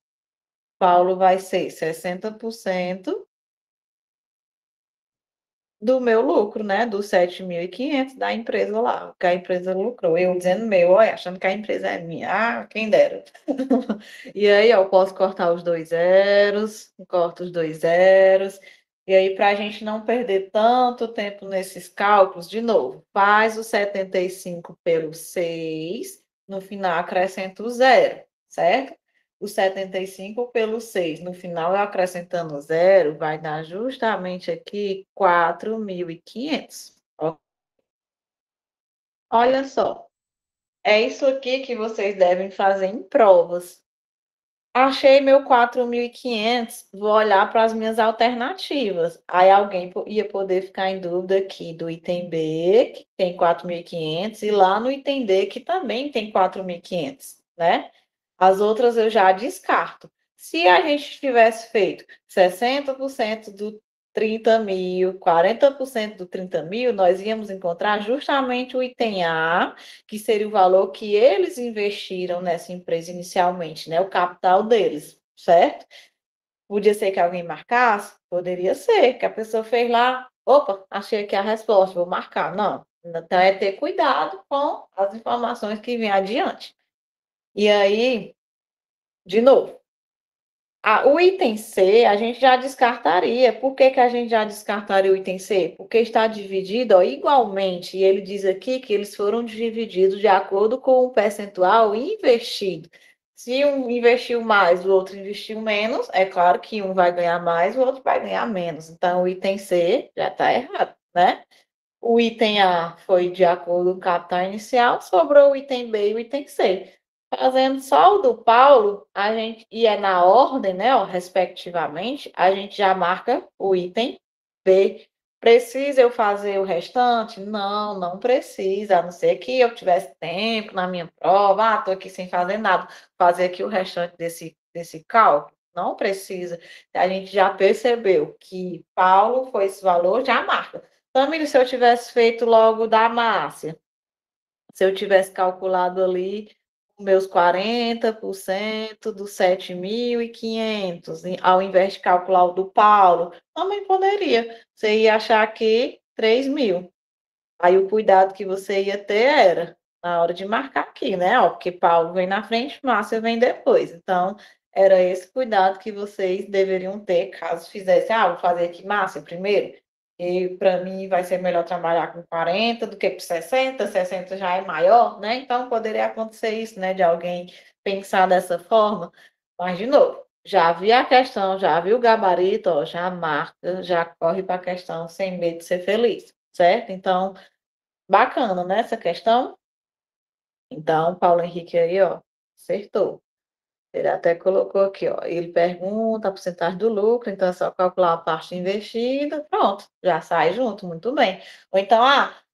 Paulo vai ser 60% do meu lucro, né, dos 7.500 da empresa lá, que a empresa lucrou. Eu dizendo meu, olha, achando que a empresa é minha. Ah, quem dera. E aí, ó, eu posso cortar os dois zeros, corto os dois zeros. E aí, para a gente não perder tanto tempo nesses cálculos, de novo, faz o 75 pelo 6, no final acrescenta o zero, certo? O 75 pelo 6, no final eu acrescentando zero, vai dar justamente aqui 4.500. Olha só, é isso aqui que vocês devem fazer em provas. Achei meu 4.500, vou olhar para as minhas alternativas. Aí alguém ia poder ficar em dúvida aqui do item B, que tem 4.500, e lá no item D, que também tem 4.500, né? As outras eu já descarto. Se a gente tivesse feito 60% do 30.000, 40% do 30.000, nós íamos encontrar justamente o item A, que seria o valor que eles investiram nessa empresa inicialmente, né? O capital deles, certo? Podia ser que alguém marcasse? Poderia ser, que a pessoa fez lá, opa, achei aqui a resposta, vou marcar. Não. Então é ter cuidado com as informações que vêm adiante. E aí, de novo, o item C a gente já descartaria. Por que que a gente já descartaria o item C? Porque está dividido, ó, igualmente. E ele diz aqui que eles foram divididos de acordo com o percentual investido. Se um investiu mais, o outro investiu menos, é claro que um vai ganhar mais, o outro vai ganhar menos. Então, o item C já está errado, né? O item A foi de acordo com o capital inicial, sobrou o item B e o item C. Fazendo só o do Paulo, a gente, e é na ordem, né, ó, respectivamente, a gente já marca o item B. Precisa eu fazer o restante? Não, não precisa, a não ser que eu tivesse tempo na minha prova, estou aqui sem fazer nada, fazer aqui o restante desse cálculo. Não precisa. A gente já percebeu que Paulo foi esse valor, já marca. Família, se eu tivesse feito logo da Márcia, se eu tivesse calculado ali meus 40% dos 7.500, ao invés de calcular o do Paulo, também poderia. Você ia achar aqui 3.000. Aí o cuidado que você ia ter era na hora de marcar aqui, né? Ó, porque Paulo vem na frente, Márcia vem depois. Então, era esse cuidado que vocês deveriam ter caso fizesse. Ah, vou fazer aqui Márcia primeiro. E para mim vai ser melhor trabalhar com 40 do que com 60, 60 já é maior, né, então poderia acontecer isso, né, de alguém pensar dessa forma, mas de novo, já vi a questão, já vi o gabarito, ó, já marca, já corre para a questão sem medo de ser feliz, certo? Então, bacana, né, essa questão. Então, Paulo Henrique aí, ó, acertou. Ele até colocou aqui, ó, ele pergunta a porcentagem do lucro, então é só calcular a parte investida, pronto, já sai junto, muito bem. Ou então,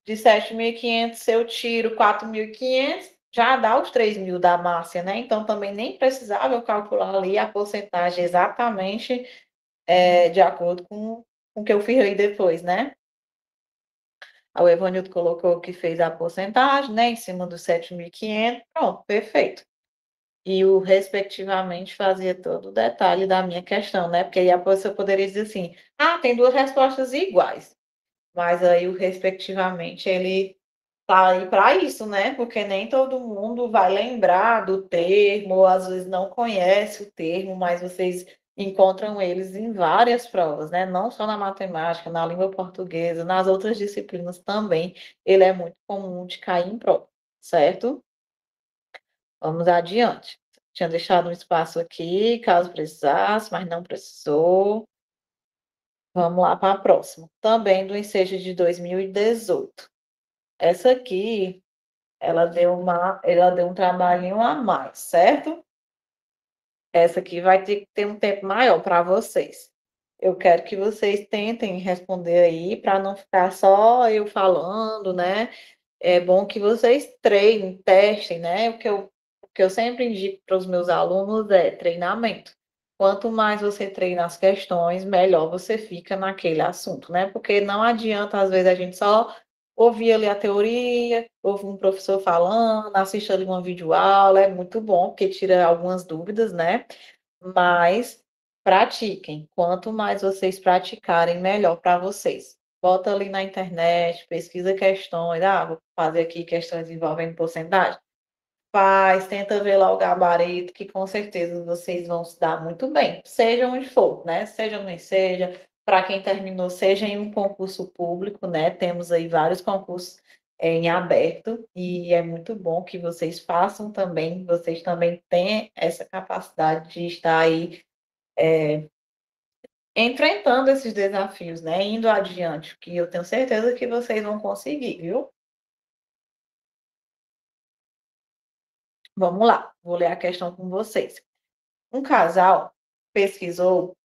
de 7.500, se eu tiro 4.500, já dá os 3.000 da Márcia, né? Então também nem precisava eu calcular ali a porcentagem exatamente de acordo com o que eu fiz aí depois, né? O Evanildo colocou que fez a porcentagem, né, em cima dos 7.500, pronto, perfeito. E o respectivamente fazia todo o detalhe da minha questão, né, porque aí a pessoa poderia dizer assim: "Ah, tem 2 respostas iguais", mas aí o respectivamente ele tá aí para isso, né, porque nem todo mundo vai lembrar do termo, ou às vezes não conhece o termo, mas vocês encontram eles em várias provas, né, não só na matemática, na língua portuguesa, nas outras disciplinas também, ele é muito comum de cair em prova, certo? Vamos adiante. Tinha deixado um espaço aqui, caso precisasse, mas não precisou. Vamos lá para a próxima. Também do ensejo de 2018. Essa aqui, ela deu um trabalhinho a mais, certo? Essa aqui vai ter que ter um tempo maior para vocês. Eu quero que vocês tentem responder aí, para não ficar só eu falando, né? É bom que vocês treinem, testem, né? O que eu sempre indico para os meus alunos é treinamento. Quanto mais você treina as questões, melhor você fica naquele assunto, né? Porque não adianta, às vezes, a gente só ouvir ali a teoria, ouvir um professor falando, assistir ali uma videoaula, é muito bom, porque tira algumas dúvidas, né? Mas pratiquem. Quanto mais vocês praticarem, melhor para vocês. Bota ali na internet, pesquisa questões. Vou fazer aqui questões envolvendo porcentagem. Faz, tenta ver lá o gabarito, que com certeza vocês vão se dar muito bem, seja onde for, né? Seja onde seja, para quem terminou, seja em um concurso público, né? Temos aí vários concursos em aberto, e é muito bom que vocês façam também, vocês também têm essa capacidade de estar aí enfrentando esses desafios, né? Indo adiante, que eu tenho certeza que vocês vão conseguir, viu? Vamos lá, vou ler a questão com vocês. Um casal pesquisou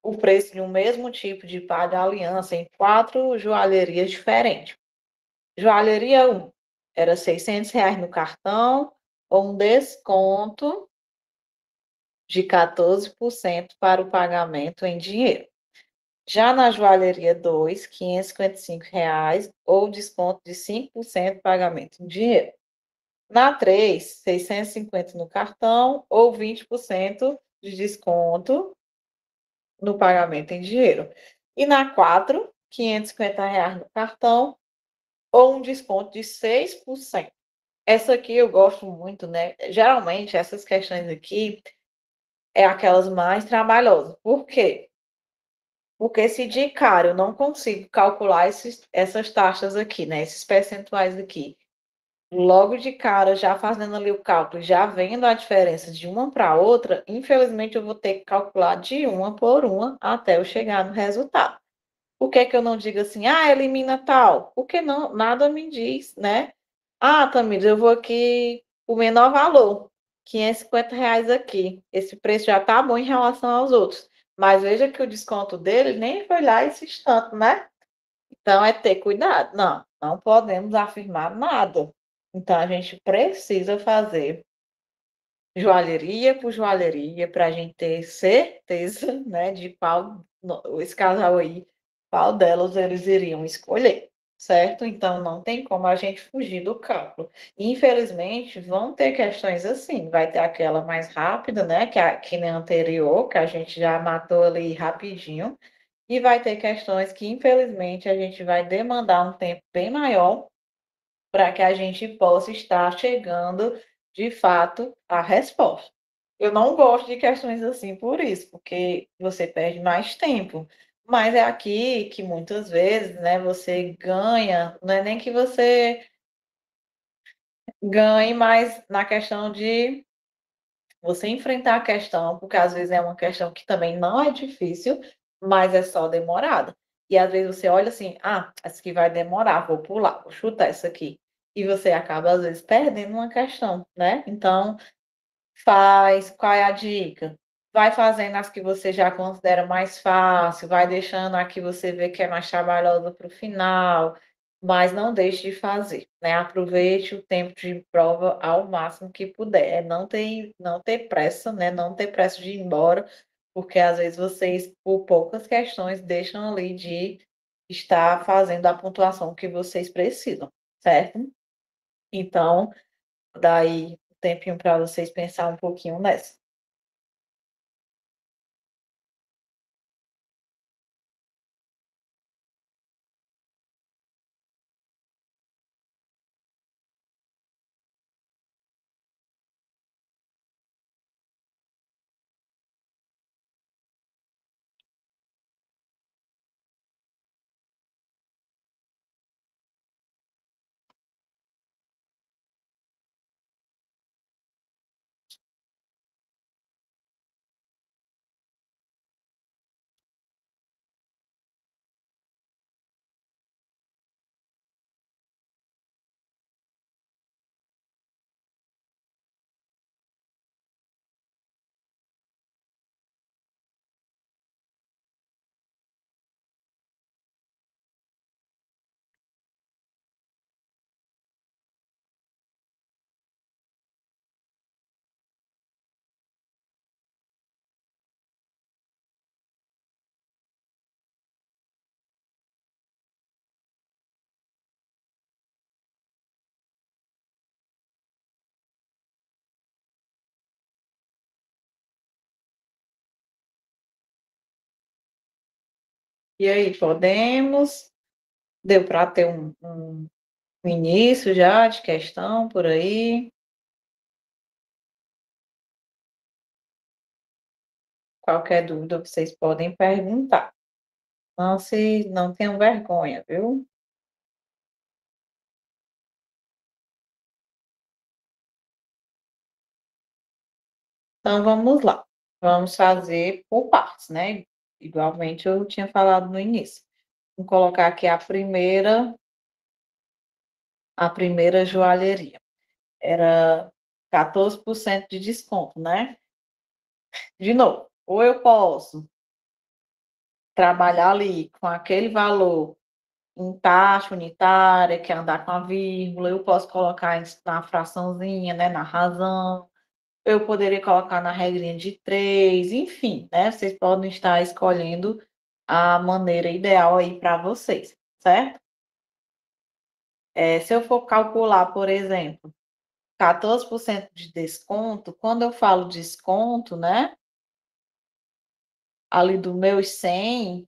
o preço de um mesmo tipo de par de aliança em 4 joalherias diferentes. Joalheria 1 era R$ 600 no cartão, ou um desconto de 14% para o pagamento em dinheiro. Já na joalheria 2, R$ 555, ou desconto de 5% pagamento em dinheiro. Na 3, 650 no cartão, ou 20% de desconto no pagamento em dinheiro. E na 4, R$ 550 no cartão, ou um desconto de 6%. Essa aqui eu gosto muito, né? Geralmente, essas questões aqui é aquelas mais trabalhosas. Por quê? Porque se de cara eu não consigo calcular essas taxas aqui, né? Esses percentuais aqui, logo de cara, já fazendo ali o cálculo, já vendo a diferença de uma para outra, infelizmente eu vou ter que calcular de uma por uma até eu chegar no resultado. Por que que eu não digo assim, elimina tal? Porque não, nada me diz, né? Tamires, eu vou aqui o menor valor, R$ 550 aqui. Esse preço já tá bom em relação aos outros. Mas veja que o desconto dele nem foi lá esse tanto, né? Então é ter cuidado. Não, não podemos afirmar nada. Então a gente precisa fazer joalheria por joalheria para a gente ter certeza, né, de qual esse casal aí, qual delas eles iriam escolher, certo? Então não tem como a gente fugir do cálculo. Infelizmente, vão ter questões assim, vai ter aquela mais rápida, né, que nem a anterior, que a gente já matou ali rapidinho, e vai ter questões que infelizmente a gente vai demandar um tempo bem maior para que a gente possa estar chegando, de fato, à resposta. Eu não gosto de questões assim por isso, porque você perde mais tempo. Mas é aqui que muitas vezes, né, você ganha, não é nem que você ganhe, mas na questão de você enfrentar a questão, porque às vezes é uma questão que também não é difícil, mas é só demorada. E às vezes você olha assim: "Ah, essa aqui vai demorar, vou pular, vou chutar essa aqui". E você acaba às vezes perdendo uma questão, né. Então faz, qual é a dica? Vai fazendo as que você já considera mais fácil, vai deixando a que você vê que é mais trabalhosa para o final, mas não deixe de fazer, né, aproveite o tempo de prova ao máximo que puder, não ter pressa, né, não ter pressa de ir embora, porque às vezes vocês, por poucas questões, deixam ali de estar fazendo a pontuação que vocês precisam, certo? Então, daí um tempinho para vocês pensar um pouquinho nessa. E aí, podemos? Deu para ter um início já de questão por aí? Qualquer dúvida vocês podem perguntar. Não tenham vergonha, viu? Então vamos lá, vamos fazer por partes, né, igualmente eu tinha falado no início. Vou colocar aqui a primeira joalheria, era 14% de desconto, né. De novo, ou eu posso trabalhar ali com aquele valor em taxa unitária, que é andar com a vírgula, eu posso colocar isso na fraçãozinha, né, na razão, eu poderia colocar na regrinha de 3, enfim, né, vocês podem estar escolhendo a maneira ideal aí para vocês, certo? Se eu for calcular, por exemplo, 14% de desconto, quando eu falo desconto, né, ali do meus 100,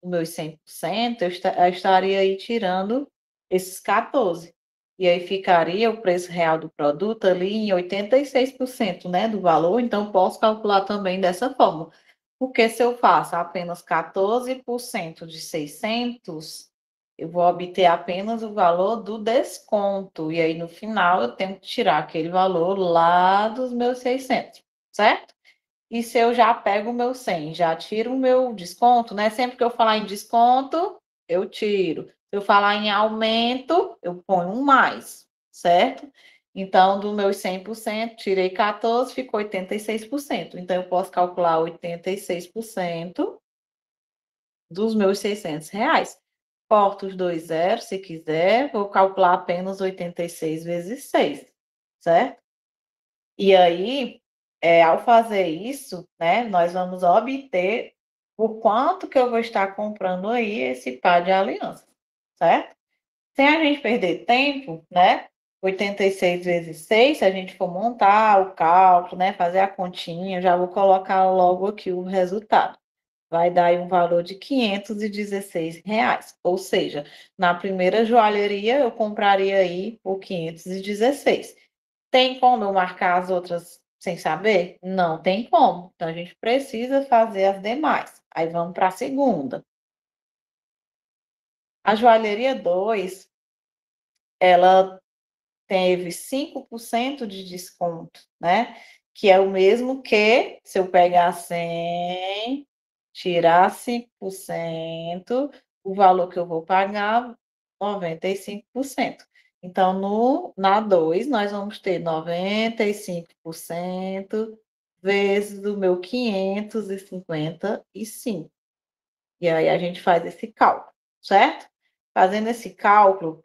os meus 100%, eu estaria aí tirando esses 14. E aí ficaria o preço real do produto ali em 86%, né, do valor, então posso calcular também dessa forma. Porque se eu faço apenas 14% de 600, eu vou obter apenas o valor do desconto, e aí no final eu tenho que tirar aquele valor lá dos meus 600, certo? E se eu já pego o meu 100, já tiro o meu desconto, né, sempre que eu falar em desconto, eu tiro. Se eu falar em aumento, eu ponho um mais, certo? Então, do meus 100%, tirei 14, ficou 86%. Então, eu posso calcular 86% dos meus R$ 600. Corto os 2 zeros, se quiser, vou calcular apenas 86 vezes 6, certo? E aí, ao fazer isso, né, nós vamos obter o quanto que eu vou estar comprando aí esse par de alianças, certo? Sem a gente perder tempo, né, 86 vezes 6, se a gente for montar o cálculo, né, fazer a continha, já vou colocar logo aqui o resultado. Vai dar aí um valor de R$ 516, ou seja, na primeira joalheria eu compraria aí por 516. Tem como eu marcar as outras sem saber? Não tem como. Então a gente precisa fazer as demais. Aí vamos para a segunda. A joalheria 2 ela teve 5% de desconto, né, que é o mesmo que se eu pegar 100, tirar 5%, o valor que eu vou pagar, 95%. Então na 2 nós vamos ter 95% vezes o meu 555. E aí a gente faz esse cálculo, certo? Fazendo esse cálculo,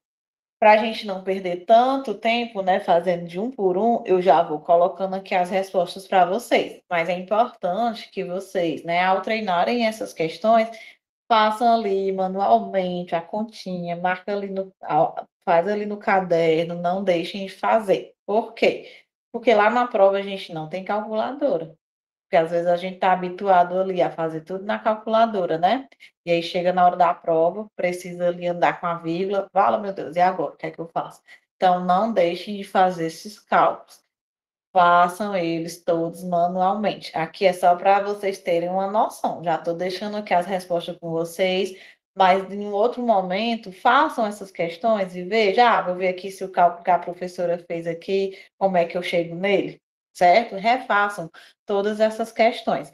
para a gente não perder tanto tempo, né, fazendo de um por um, eu já vou colocando aqui as respostas para vocês. Mas é importante que vocês, né, ao treinarem essas questões, façam ali manualmente a continha, marca ali faz ali no caderno, não deixem de fazer. Por quê? Porque lá na prova a gente não tem calculadora. Porque às vezes a gente está habituado ali a fazer tudo na calculadora, né? E aí chega na hora da prova, precisa ali andar com a vírgula, fala, meu Deus, e agora? O que é que eu faço? Então, não deixem de fazer esses cálculos. Façam eles todos manualmente. Aqui é só para vocês terem uma noção. Já estou deixando aqui as respostas com vocês, mas em um outro momento, façam essas questões e vejam, vou ver aqui se o cálculo que a professora fez aqui, como é que eu chego nele, certo? Refaçam todas essas questões.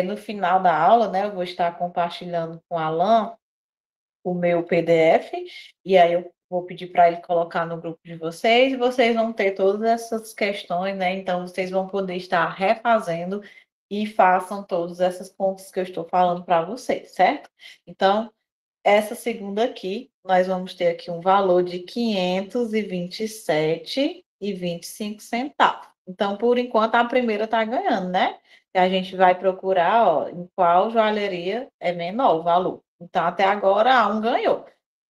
No final da aula, né, eu vou estar compartilhando com a Alan o meu PDF, e aí eu vou pedir para ele colocar no grupo de vocês, e vocês vão ter todas essas questões, né? Então, vocês vão poder estar refazendo e façam todas essas contas que eu estou falando para vocês, certo? Então, essa segunda aqui, nós vamos ter aqui um valor de 527,25 centavos. Então, por enquanto, a primeira está ganhando, né? E a gente vai procurar, ó, em qual joalheria é menor o valor. Então, até agora, a um ganhou.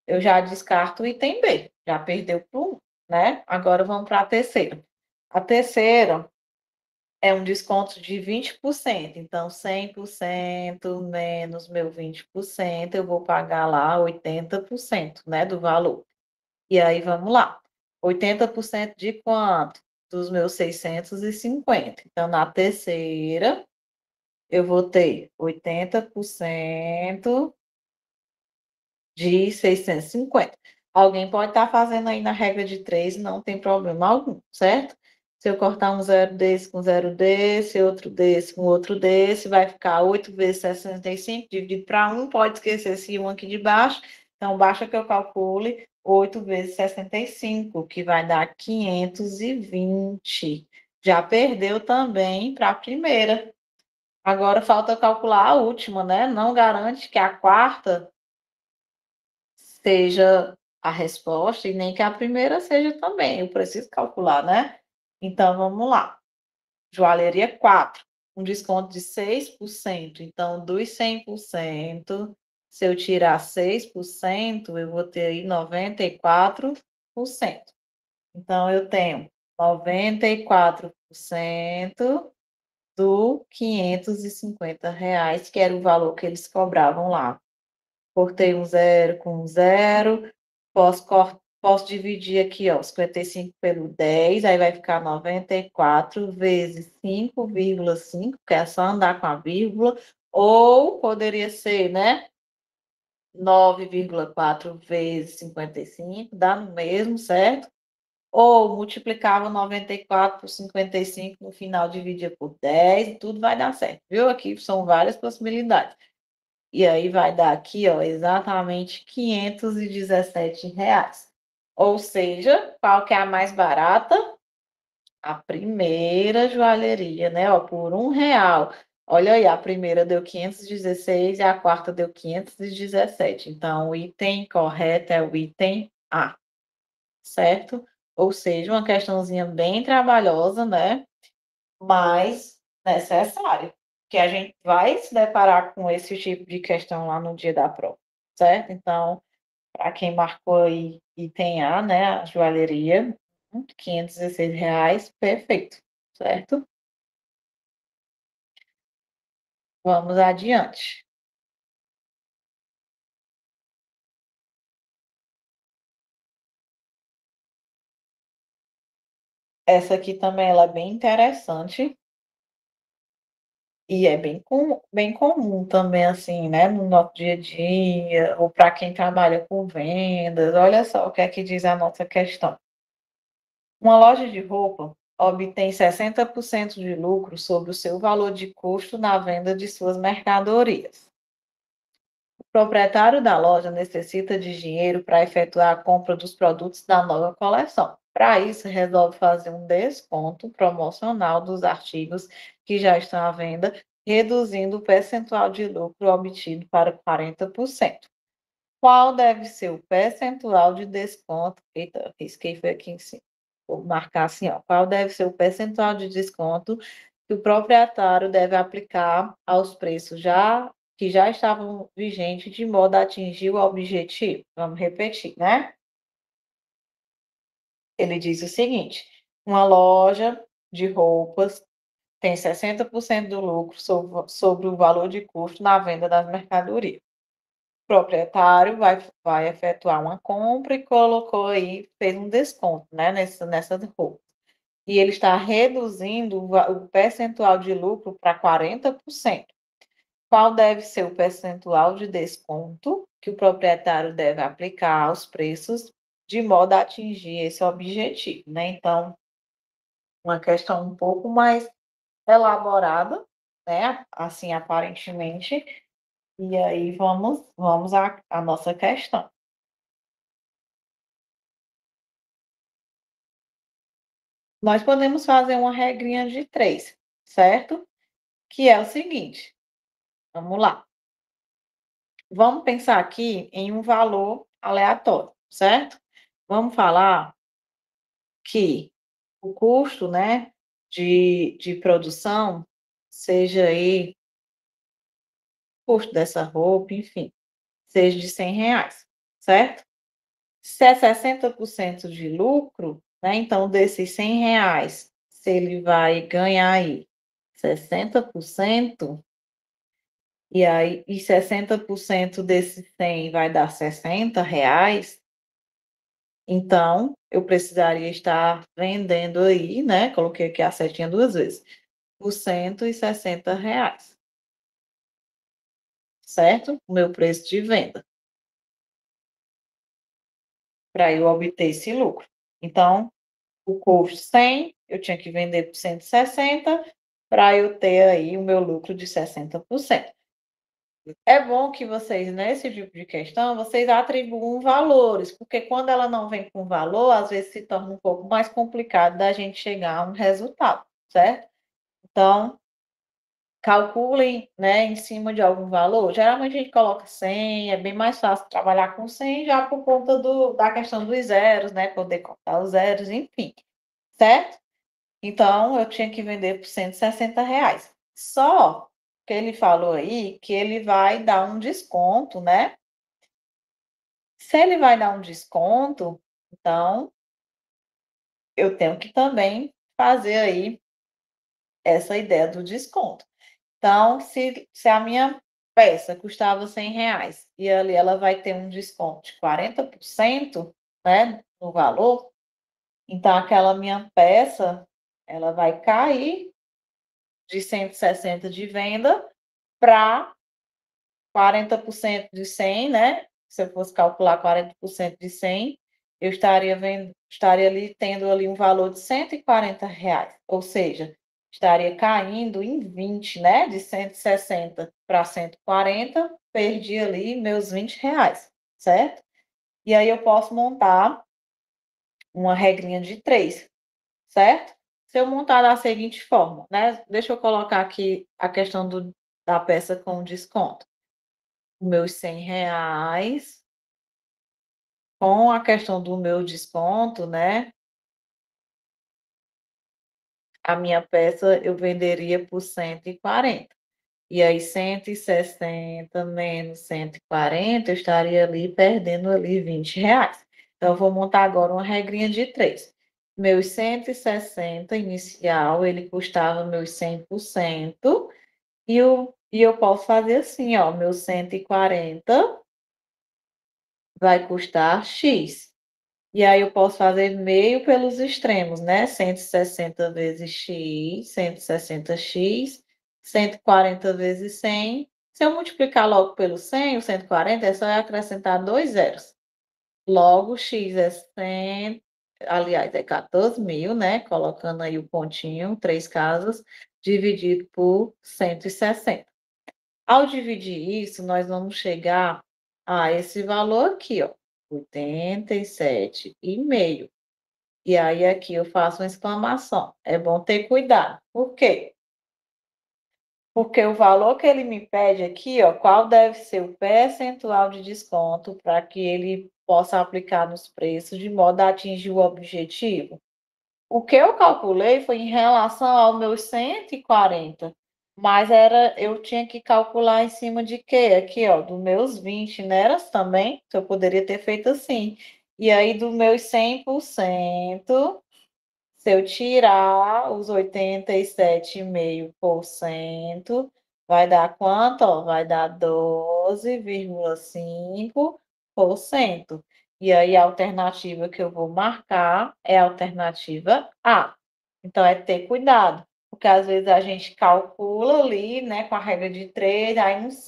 Eu já descarto o item B, já perdeu por um, né? Agora vamos para a terceira. A terceira é um desconto de 20%. Então, 100% menos meu 20%, eu vou pagar lá 80%, né, do valor. E aí, vamos lá. 80% de quanto? Dos meus 650. Então, na terceira, eu vou ter 80% de 650. Alguém pode estar fazendo aí na regra de 3, não tem problema algum, certo? Se eu cortar um zero desse com zero desse, outro desse com outro desse, vai ficar 8 vezes 65, dividido para 1, pode esquecer esse 1 aqui de baixo, então basta que eu calcule 8 vezes 65, que vai dar 520. Já perdeu também para a primeira. Agora falta calcular a última, né? Não garante que a quarta seja a resposta e nem que a primeira seja também. Eu preciso calcular, né? Então, vamos lá. Joalheria 4, um desconto de 6%. Então, dos 100%, se eu tirar 6%, eu vou ter aí 94%. Então, eu tenho 94% do R$ 550, que era o valor que eles cobravam lá. Cortei um zero com um zero, posso dividir aqui, ó, 55 pelo 10, aí vai ficar 94 vezes 5,5, que é só andar com a vírgula, ou poderia ser, né, 9,4 vezes 55, dá no mesmo, certo? Ou multiplicava 94 por 55, no final dividia por 10, tudo vai dar certo, viu? Aqui são várias possibilidades. E aí vai dar aqui, ó, exatamente R$ 517. Ou seja, qual que é a mais barata? A primeira joalheria, né? Ó, por R$ 1. Olha aí, a primeira deu 516 e a quarta deu 517. Então, o item correto é o item A, certo? Ou seja, uma questãozinha bem trabalhosa, né? Mas necessário, que a gente vai se deparar com esse tipo de questão lá no dia da prova, certo? Então, para quem marcou aí item A, né, a joalheria, R$ 516, perfeito, certo? Vamos adiante. Essa aqui também ela é bem interessante. E é bem comum também, assim, né, no nosso dia a dia, ou para quem trabalha com vendas. Olha só o que é que diz a nossa questão. Uma loja de roupa obtém 60% de lucro sobre o seu valor de custo na venda de suas mercadorias. O proprietário da loja necessita de dinheiro para efetuar a compra dos produtos da nova coleção. Para isso, resolve fazer um desconto promocional dos artigos que já estão à venda, reduzindo o percentual de lucro obtido para 40%. Qual deve ser o percentual de desconto? Eita, risquei foi aqui em cima. Vou marcar assim, ó. Qual deve ser o percentual de desconto que o proprietário deve aplicar aos preços que já estavam vigentes, de modo a atingir o objetivo? Vamos repetir, né? Ele diz o seguinte: uma loja de roupas tem 60% do lucro sobre o valor de custo na venda das mercadorias. Proprietário vai efetuar uma compra e colocou aí, fez um desconto, né, nessa roupa. E ele está reduzindo o percentual de lucro para 40%. Qual deve ser o percentual de desconto que o proprietário deve aplicar aos preços de modo a atingir esse objetivo, né? Então, uma questão um pouco mais elaborada, né, assim, aparentemente. E aí vamos à nossa questão. Nós podemos fazer uma regrinha de 3, certo? Que é o seguinte, vamos lá. Vamos pensar aqui em um valor aleatório, certo? Vamos falar que o custo, né, de produção seja aí, o custo dessa roupa, enfim, seja de R$ 100, certo? Se é 60% de lucro, né, então desses R$ 100, se ele vai ganhar aí 60%, e aí 60% desses 100 vai dar R$ 60, então eu precisaria estar vendendo aí, né, coloquei aqui a setinha 2 vezes, por R$ 160, certo? O meu preço de venda, para eu obter esse lucro. Então, o custo 100, eu tinha que vender por 160 para eu ter aí o meu lucro de 60%. É bom que vocês, nesse tipo de questão, vocês atribuam valores, porque quando ela não vem com valor, às vezes se torna um pouco mais complicado da gente chegar a um resultado, certo? Então, calculem, né, em cima de algum valor. Geralmente a gente coloca 100, é bem mais fácil trabalhar com 100 já por conta da questão dos zeros, né, poder contar os zeros, enfim, certo? Então, eu tinha que vender por R$ 160. Só que ele falou aí que ele vai dar um desconto, né? Se ele vai dar um desconto, então eu tenho que também fazer aí essa ideia do desconto. Então, se a minha peça custava R$ 100 e ali ela vai ter um desconto de 40%, né, no valor, então aquela minha peça, ela vai cair de 160 de venda para 40% de 100, né? Se eu fosse calcular 40% de 100, eu estaria ali tendo ali um valor de R$ 140, ou seja, estaria caindo em 20, né? De 160 para 140, perdi ali meus R$ 20, certo? E aí eu posso montar uma regrinha de 3, certo? Se eu montar da seguinte forma, né? Deixa eu colocar aqui a questão da peça com desconto. Meus R$ 100, com a questão do meu desconto, né, a minha peça eu venderia por 140. E aí 160 menos 140, eu estaria ali perdendo ali R$ 20. Então eu vou montar agora uma regrinha de 3. Meus 160 inicial, ele custava meus 100%, e eu posso fazer assim, ó, meus 140 vai custar X. E aí eu posso fazer meio pelos extremos, né? 160 vezes x, 160x, 140 vezes 100, se eu multiplicar logo pelo 100, o 140 é só acrescentar 2 zeros. Logo, x é 100, aliás, é 14.000, né, colocando aí o pontinho, 3 casas, dividido por 160. Ao dividir isso, nós vamos chegar a esse valor aqui, ó, 87,5. E aí aqui eu faço uma exclamação. É bom ter cuidado. Por quê? Porque o valor que ele me pede aqui, ó, qual deve ser o percentual de desconto para que ele possa aplicar nos preços de modo a atingir o objetivo? O que eu calculei foi em relação aos meus 140, mas eu tinha que calcular em cima de quê? Aqui, ó, dos meus 20, né? Era também, que eu poderia ter feito assim. E aí, dos meus 100%, se eu tirar os 87,5%, vai dar quanto? Ó, vai dar 12,5%. E aí a alternativa que eu vou marcar é a alternativa A. Então é ter cuidado, porque às vezes a gente calcula ali, né, com a regra de 3,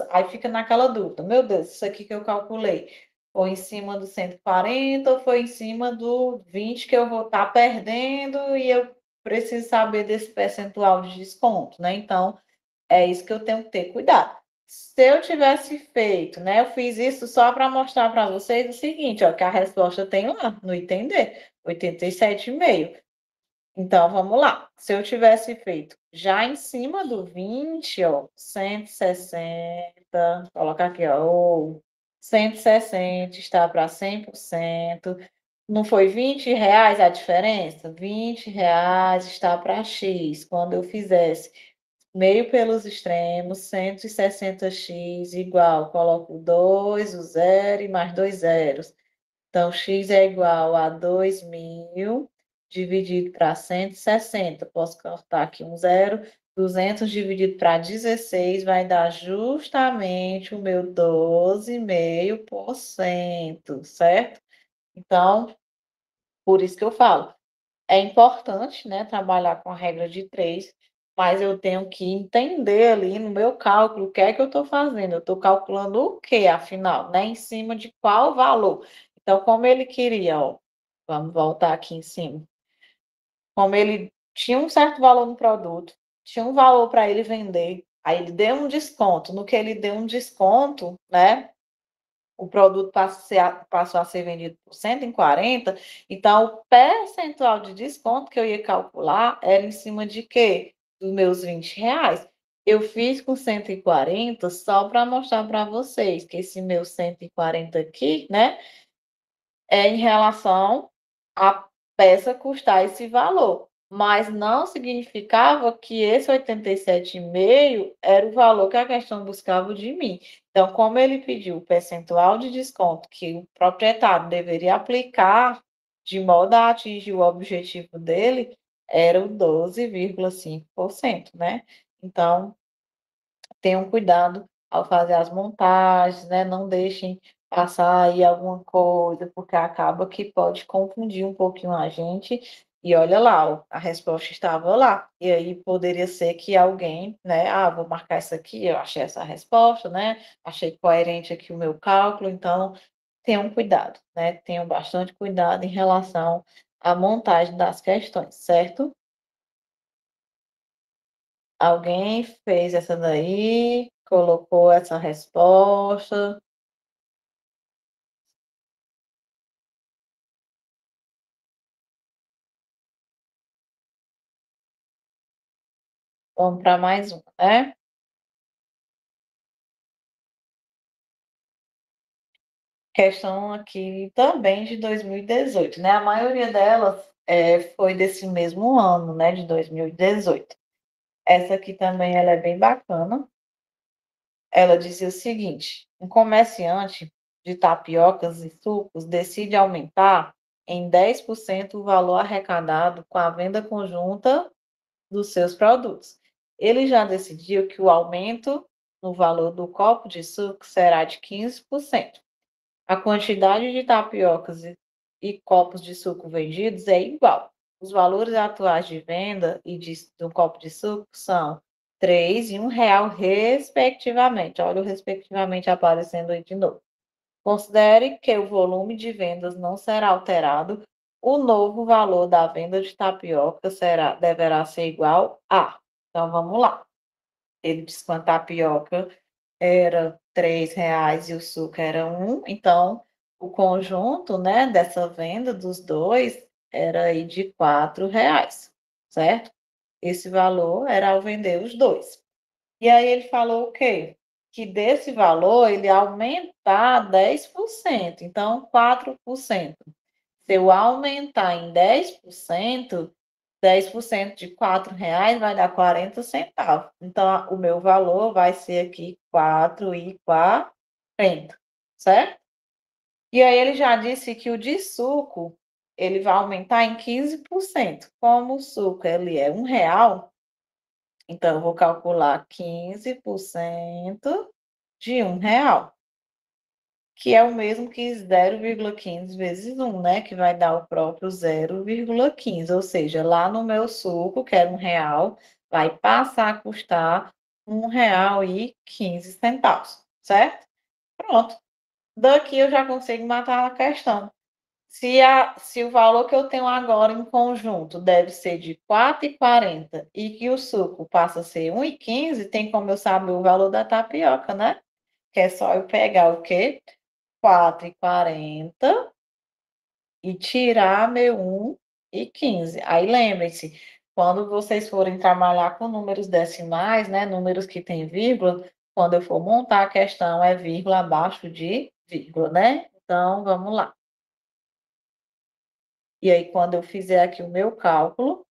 aí fica naquela dúvida. Meu Deus, isso aqui que eu calculei foi em cima do 140 ou foi em cima do 20 que eu vou estar perdendo e eu preciso saber desse percentual de desconto, né? Então, é isso que eu tenho que ter cuidado. Se eu tivesse feito, né? Eu fiz isso só para mostrar para vocês o seguinte, ó, que a resposta tem lá no entender, 87,5. Então, vamos lá. Se eu tivesse feito já em cima do 20, ó, 160, colocar aqui, ó, ou 160 está para 100%. Não foi R$ 20 a diferença? R$ 20 está para X. Quando eu fizesse meio pelos extremos, 160x igual, coloco 2, o zero e mais dois zeros. Então, x é igual a 2.000 dividido para 160. Posso cortar aqui um zero. 200 dividido para 16 vai dar justamente o meu 12,5%, certo? Então, por isso que eu falo, é importante, né, trabalhar com a regra de 3, mas eu tenho que entender ali no meu cálculo o que é que eu estou fazendo. Eu estou calculando o quê, afinal, né? Em cima de qual valor? Então, como ele queria, ó, vamos voltar aqui em cima. Como ele tinha um certo valor no produto, tinha um valor para ele vender, aí ele deu um desconto. No que ele deu um desconto, né? O produto passou a ser vendido por 140, então o percentual de desconto que eu ia calcular era em cima de quê? Dos meus R$ 20. Eu fiz com 140 só para mostrar para vocês que esse meu 140 aqui, né, é em relação à peça custar esse valor, mas não significava que esse 87,5 era o valor que a questão buscava de mim. Então, como ele pediu o percentual de desconto que o proprietário deveria aplicar de modo a atingir o objetivo dele, era o 12,5%, né? Então, tenham cuidado ao fazer as montagens, né? Não deixem passar aí alguma coisa, porque acaba que pode confundir um pouquinho a gente. E olha lá, ó, a resposta estava lá. E aí poderia ser que alguém, né? Ah, vou marcar essa aqui, eu achei essa resposta, né? Achei coerente aqui o meu cálculo, então tenham cuidado, né? Tenham bastante cuidado em relação à montagem das questões, certo? Alguém fez essa daí, colocou essa resposta. Vamos para mais uma, né? Questão aqui também de 2018, né? A maioria delas foi desse mesmo ano, né? De 2018. Essa aqui também ela é bem bacana. Ela dizia o seguinte: um comerciante de tapiocas e sucos decide aumentar em 10% o valor arrecadado com a venda conjunta dos seus produtos. Ele já decidiu que o aumento no valor do copo de suco será de 15%. A quantidade de tapiocas e copos de suco vendidos é igual. Os valores atuais de venda do copo de suco são 3 e R$ 1 respectivamente. Olha o respectivamente aparecendo aí de novo. Considere que o volume de vendas não será alterado. O novo valor da venda de tapioca deverá ser igual a. Então vamos lá. Ele disse que a tapioca era R$ 3 e o suco era 1, então o conjunto, né, dessa venda dos dois era aí de R$ 4, certo? Esse valor era ao vender os dois. E aí ele falou o quê? Que desse valor ele ia aumentar 10%, então 4%. Se eu aumentar em 10% de R$ 4 vai dar 40 centavos. Então, o meu valor vai ser aqui 4,40, certo? E aí ele já disse que o de suco, ele vai aumentar em 15%. Como o suco ele é R$ 1, então eu vou calcular 15% de R$ 1, que é o mesmo que 0,15 vezes 1, né? Que vai dar o próprio 0,15. Ou seja, lá no meu suco, que era R$ 1, vai passar a custar R$ 1,15, certo? Pronto. Daqui eu já consigo matar a questão. Se o valor que eu tenho agora em conjunto deve ser de 4,40 e que o suco passa a ser 1,15, tem como eu saber o valor da tapioca, né? Que é só eu pegar o quê? 4,40 e tirar meu 1,15. Aí lembrem-se, quando vocês forem trabalhar com números decimais, né, números que têm vírgula, quando eu for montar a questão é vírgula abaixo de vírgula, né? Então, vamos lá. E aí, quando eu fizer aqui o meu cálculo,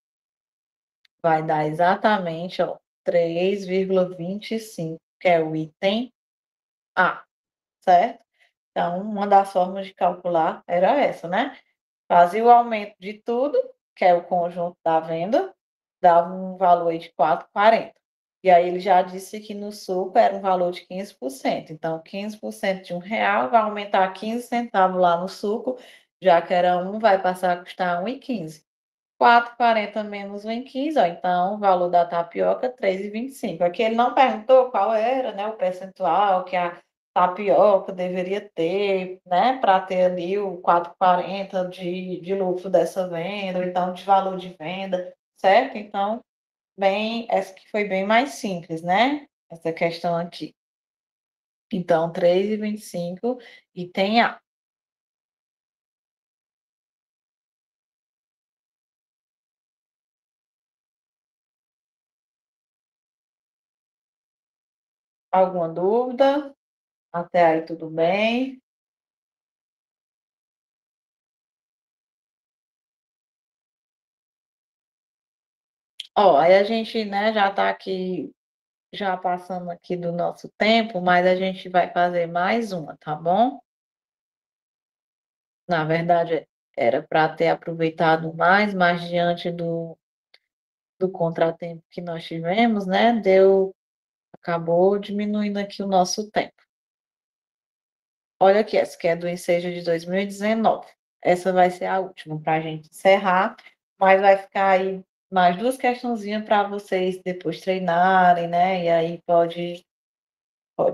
vai dar exatamente, ó, 3,25, que é o item A, certo? Então, uma das formas de calcular era essa, né? Fazia o aumento de tudo, que é o conjunto da venda, dava um valor aí de 4,40. E aí ele já disse que no suco era um valor de 15%. Então, 15% de R$ 1 vai aumentar 15 centavos lá no suco, já que era 1, vai passar a custar 1,15. 4,40 menos 1,15, ó, então o valor da tapioca 3,25. Aqui ele não perguntou qual era, né, o percentual que a tapioca deveria ter, né, para ter ali o 4,40 de lucro dessa venda, ou então de valor de venda, certo? Então, essa que foi bem mais simples, né? Essa questão aqui. Então, 3,25 e tem A. Alguma dúvida? Até aí tudo bem? Ó, aí a gente, né, já está aqui, já passando aqui do nosso tempo, mas a gente vai fazer mais uma, tá bom? Na verdade, era para ter aproveitado mais, mas diante do contratempo que nós tivemos, né, acabou diminuindo aqui o nosso tempo. Olha aqui, essa que é do ensejo de 2019. Essa vai ser a última para a gente encerrar, mas vai ficar aí mais duas questãozinhas para vocês depois treinarem, né? E aí pode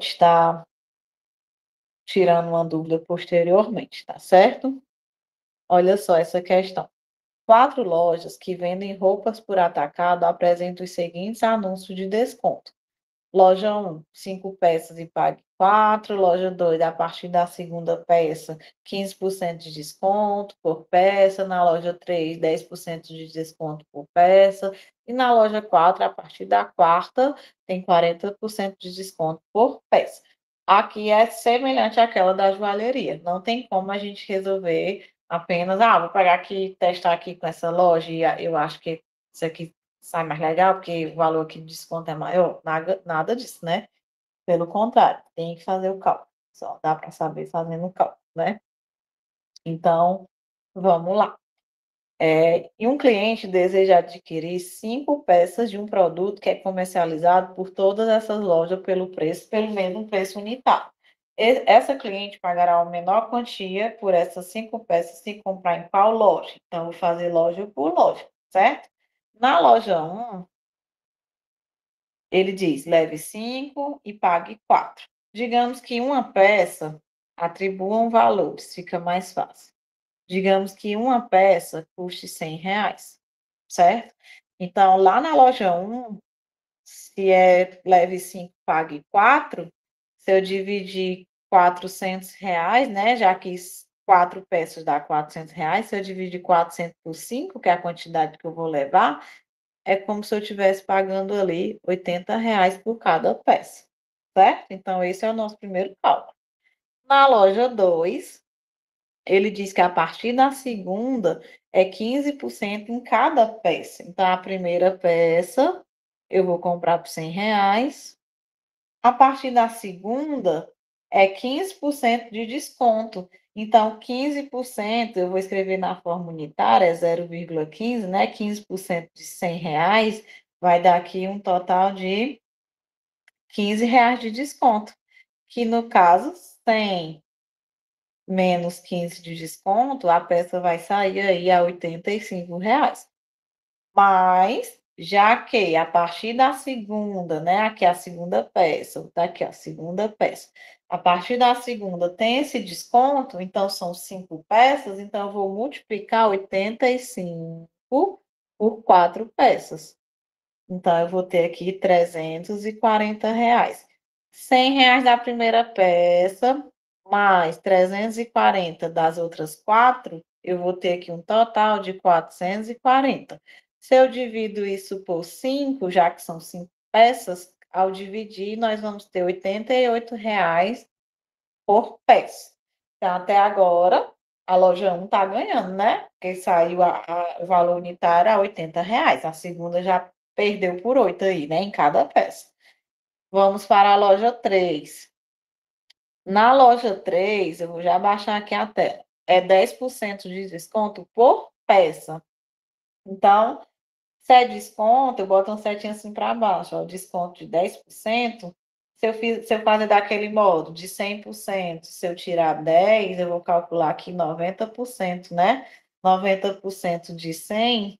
estar tirando uma dúvida posteriormente, tá certo? Olha só essa questão. 4 lojas que vendem roupas por atacado apresentam os seguintes anúncios de desconto. Loja 1, 5 peças e pague 4. Loja 2, a partir da segunda peça, 15% de desconto por peça. Na loja 3, 10% de desconto por peça. E na loja 4, a partir da quarta, tem 40% de desconto por peça. Aqui é semelhante àquela da joalheria. Não tem como a gente resolver apenas, vou pegar aqui, testar aqui com essa loja e eu acho que isso aqui sai mais legal, porque o valor aqui de desconto é maior. Nada disso, né? Pelo contrário, tem que fazer o cálculo. Só dá para saber fazendo o cálculo, né? Então, vamos lá. E um cliente deseja adquirir 5 peças de um produto que é comercializado por todas essas lojas pelo mesmo preço unitário. Essa cliente pagará a menor quantia por essas 5 peças se comprar em qual loja? Então, vou fazer loja por loja, certo? Na loja 1, Ele diz: leve 5 e pague 4. Digamos que uma peça, atribua um valor, fica mais fácil. Digamos que uma peça custe R$ 100, certo? Então, lá na loja 1, se é leve 5, pague 4, se eu dividir R$ 400, né, já que 4 peças dá R$ 400, se eu dividir 400 por 5, que é a quantidade que eu vou levar, é como se eu estivesse pagando ali R$ 80 por cada peça, certo? Então, esse é o nosso primeiro cálculo. Na loja 2, ele diz que a partir da segunda é 15% em cada peça. Então, a primeira peça eu vou comprar por R$ 100. A partir da segunda é 15% de desconto. Então, 15% eu vou escrever na forma unitária, é 0,15, né? 15% de R$ 100 vai dar aqui um total de R$ 15 de desconto, que no caso, 100 menos 15 de desconto, a peça vai sair aí a R$ 85. Mas, já que a partir da segunda, né, aqui é a segunda peça, tá aqui a segunda peça, a partir da segunda tem esse desconto, então são 5 peças, então eu vou multiplicar 85 por 4 peças. Então, eu vou ter aqui R$ 340. R$ 100 da primeira peça, mais 340 das outras 4, eu vou ter aqui um total de 440. Se eu divido isso por 5, já que são 5 peças, ao dividir, nós vamos ter R$ 88 por peça. Então, até agora, a loja 1 está ganhando, né? Porque saiu o valor unitário a R$ 80. A segunda já perdeu por 8 aí, né? Em cada peça. Vamos para a loja 3. Na loja 3, eu vou já baixar aqui a tela. É 10% de desconto por peça. Então, se é desconto, eu boto um setinho assim para baixo, ó, desconto de 10%. Se eu fazer daquele modo, de 100%, se eu tirar 10, eu vou calcular aqui 90%, né? 90% de 100,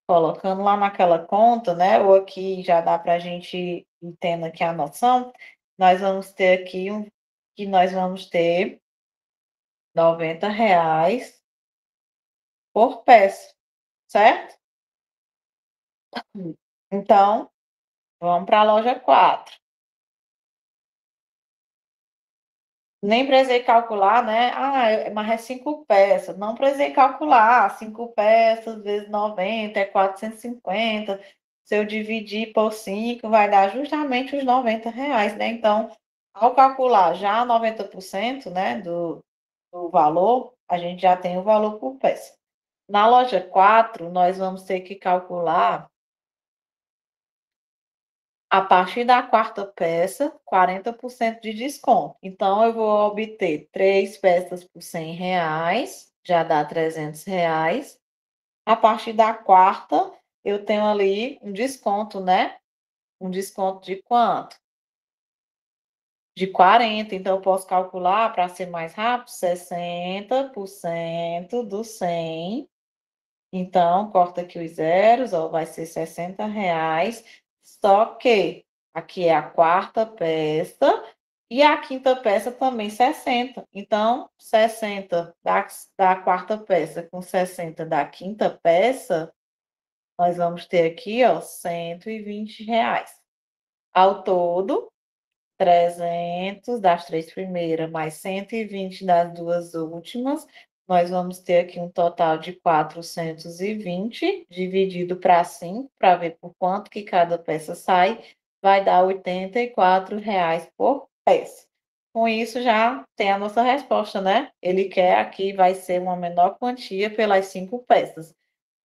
colocando lá naquela conta, né? Ou aqui já dá para a gente ir tendo aqui a noção. Nós vamos ter aqui que nós vamos ter R$ 90 por peça, certo? Então, vamos para a loja 4. Nem precisei calcular, né? Mas é 5 peças. Não precisei calcular. 5 peças vezes 90 é 450. Se eu dividir por 5, vai dar justamente os R$ 90, né? Então, ao calcular já 90%, né, do valor, a gente já tem o valor por peça. Na loja 4, nós vamos ter que calcular a partir da quarta peça, 40% de desconto. Então, eu vou obter 3 peças por R$ 100, já dá R$ 300. A partir da quarta, eu tenho ali um desconto, né? Um desconto de quanto? De 40. Então, eu posso calcular, para ser mais rápido, 60% do 100. Então, corta aqui os zeros, ó, vai ser R$ 60. Só que aqui é a quarta peça e a quinta peça também 60. Então, 60 da quarta peça com 60 da quinta peça, nós vamos ter aqui, ó, R$ 120. Ao todo, 300 das 3 primeiras, mais 120 das 2 últimas, nós vamos ter aqui um total de 420, dividido para 5, para ver por quanto que cada peça sai, vai dar R$ 84 por peça. Com isso, já tem a nossa resposta, né? Ele quer aqui, vai ser uma menor quantia pelas 5 peças.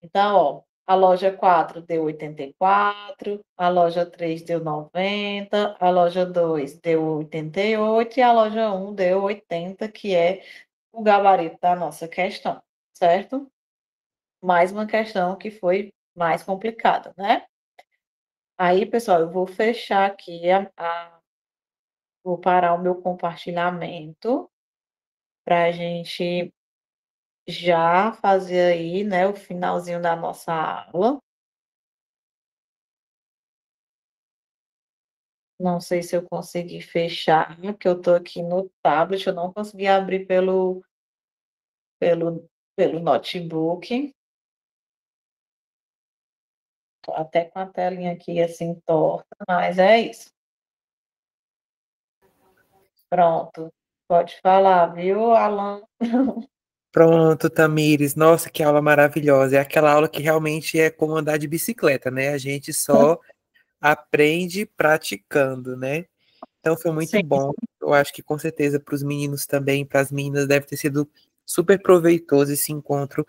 Então, ó, a loja 4 deu 84, a loja 3 deu 90, a loja 2 deu 88 e a loja 1 deu 80, que é o gabarito da nossa questão, certo? Mais uma questão que foi mais complicada, né? Aí, pessoal, eu vou fechar aqui vou parar o meu compartilhamento para a gente já fazer aí, né, o finalzinho da nossa aula. Não sei se eu consegui fechar, porque eu estou aqui no tablet, eu não consegui abrir pelo pelo notebook. Tô até com a telinha aqui, assim, torta, mas é isso. Pronto, pode falar, viu, Alan? Pronto, Tamires. Nossa, que aula maravilhosa. É aquela aula que realmente é como andar de bicicleta, né? A gente só aprende praticando, né? Então foi muito Sim, bom. Eu acho que com certeza para os meninos também, para as meninas, deve ter sido super proveitoso esse encontro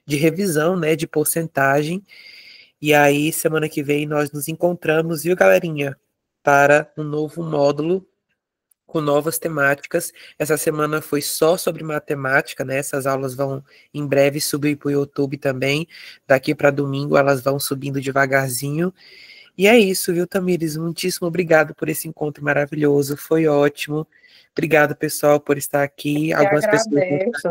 de revisão, né? De porcentagem. E aí, semana que vem, nós nos encontramos, viu, galerinha? Para um novo módulo com novas temáticas. Essa semana foi só sobre matemática, né? Essas aulas vão em breve subir para o YouTube também. Daqui para domingo elas vão subindo devagarzinho. E é isso, viu, Tamires? Muitíssimo obrigado por esse encontro maravilhoso. Foi ótimo. Obrigado, pessoal, por estar aqui. te Algumas pessoas vão agradeço.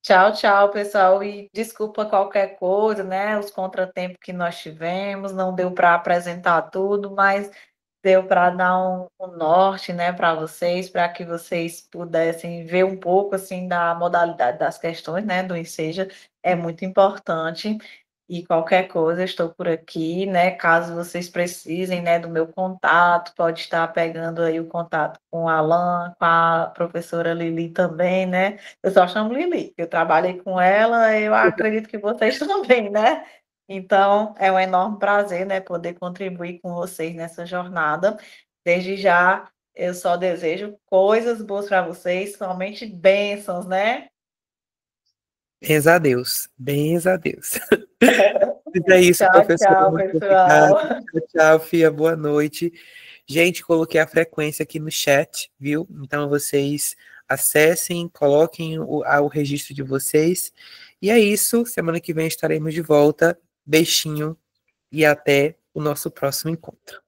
Tchau, tchau, pessoal, e desculpa qualquer coisa, né, os contratempos que nós tivemos, não deu para apresentar tudo, mas deu para dar um norte, né, para vocês, para que vocês pudessem ver um pouco, assim, da modalidade das questões, né, do Enseja, é muito importante. E qualquer coisa, eu estou por aqui, né? Caso vocês precisem, né, do meu contato, pode estar pegando aí o contato com o Alan, com a professora Lili também, né? Eu só chamo Lili, eu trabalhei com ela, eu acredito que vocês também, né? Então, é um enorme prazer, né, poder contribuir com vocês nessa jornada. Desde já, eu só desejo coisas boas para vocês, somente bênçãos, né? Bens a Deus. Bens a Deus. Mas é isso, Tchau, professora. tchau, Muito obrigado. pessoal. Tchau, tchau, Fia. Boa noite. Gente, coloquei a frequência aqui no chat, viu? Então vocês acessem, coloquem o registro de vocês. E é isso. Semana que vem estaremos de volta. Beijinho e até o nosso próximo encontro.